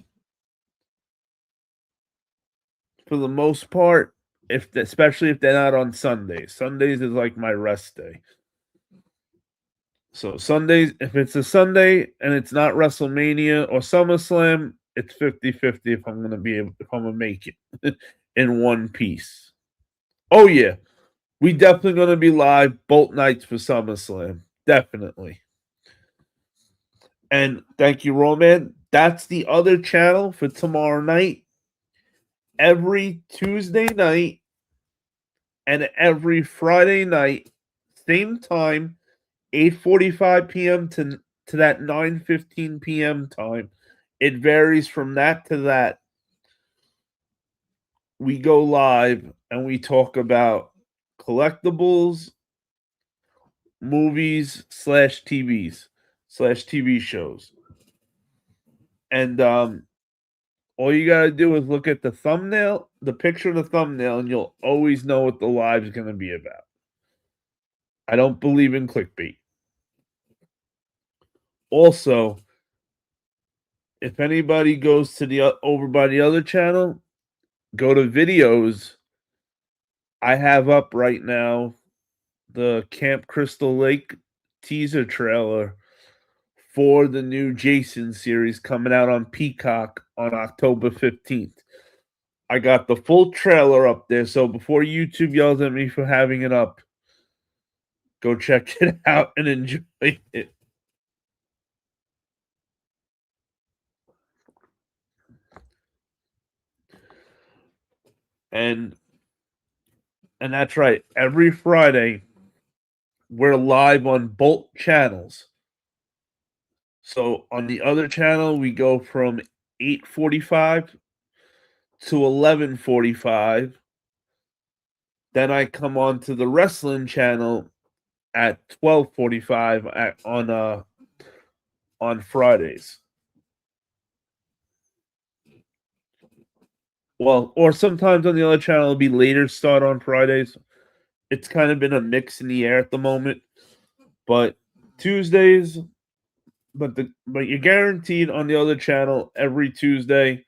For the most part, especially if they're not on Sundays. Sundays is like my rest day. So Sundays, if it's a Sunday and it's not WrestleMania or SummerSlam, it's 50-50 if I'm gonna make it in one piece. Oh yeah. We definitely gonna be live both nights for SummerSlam. Definitely. And thank you, Roman. That's the other channel for tomorrow night. Every Tuesday night and every Friday night, same time, 8:45 p.m. to that 9:15 p.m. time. It varies from that to that. We go live and we talk about collectibles, movies /TV shows. And all you gotta do is look at the thumbnail, the picture of the thumbnail, and you'll always know what the live is gonna be about. I don't believe in clickbait. Also, if anybody goes to the over by the other channel, go to videos. I have up right now the Camp Crystal Lake teaser trailer for the new Jason series coming out on Peacock on October 15th. I got the full trailer up there, so before YouTube yells at me for having it up, go check it out and enjoy it. And that's right. Every Friday, we're live on both channels. So on the other channel, we go from 8:45 to 11:45. Then I come on to the wrestling channel at 12:45 on Fridays. Well, or sometimes on the other channel it'll be later start on Fridays. It's kind of been a mix in the air at the moment. But Tuesdays, but you're guaranteed on the other channel every Tuesday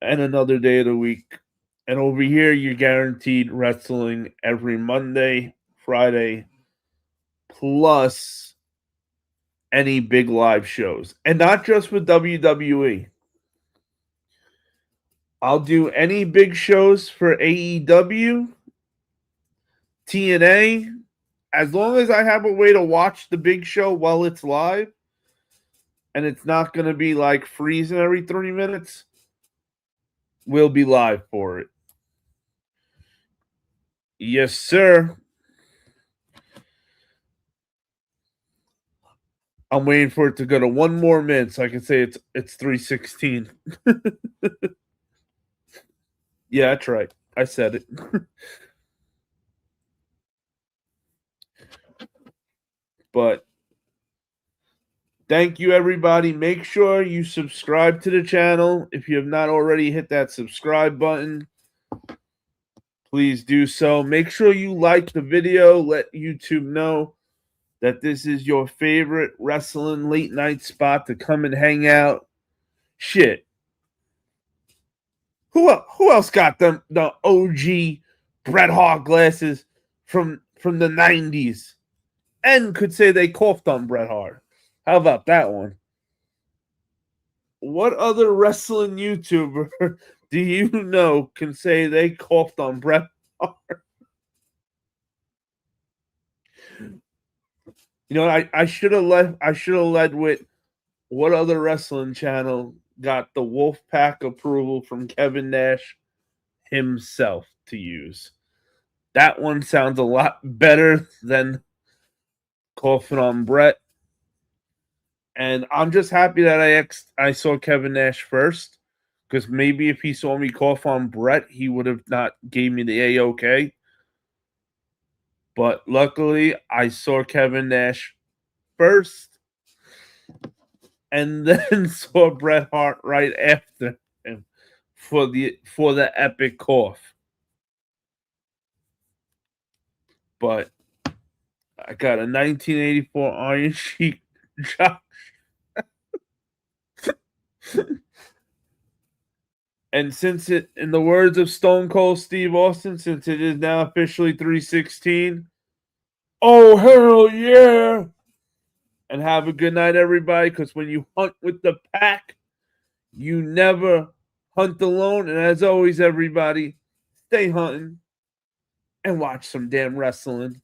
and another day of the week. And over here you're guaranteed wrestling every Monday, Friday, plus any big live shows. And not just with WWE. I'll do any big shows for AEW, TNA, as long as I have a way to watch the big show while it's live, and it's not going to be like freezing every 3 minutes, we'll be live for it. Yes, sir. I'm waiting for it to go to 1 more minute so I can say it's 3:16. Yeah, that's right. I said it. But thank you, everybody. Make sure you subscribe to the channel. If you have not already, hit that subscribe button. Please do so. Make sure you like the video. Let YouTube know that this is your favorite wrestling late night spot to come and hang out. Shit. Who else got the OG Bret Hart glasses from the 90s and could say they coughed on Bret Hart? How about that one? What other wrestling YouTuber do you know can say they coughed on Bret Hart? You know, I should have led with what other wrestling channel got the Wolfpack approval from Kevin Nash himself to use. That one sounds a lot better than coughing on Bret. And I'm just happy that I saw Kevin Nash first, because maybe if he saw me cough on Bret, he would have not gave me the A-OK. But luckily, I saw Kevin Nash first, and then saw Bret Hart right after him for the epic cough. But I got a 1984 Iron Sheik Josh. And since it, in the words of Stone Cold Steve Austin, since it is now officially 3:16, oh hell yeah! And have a good night, everybody. Because when you hunt with the pack, you never hunt alone. And as always, everybody, stay hunting and watch some damn wrestling.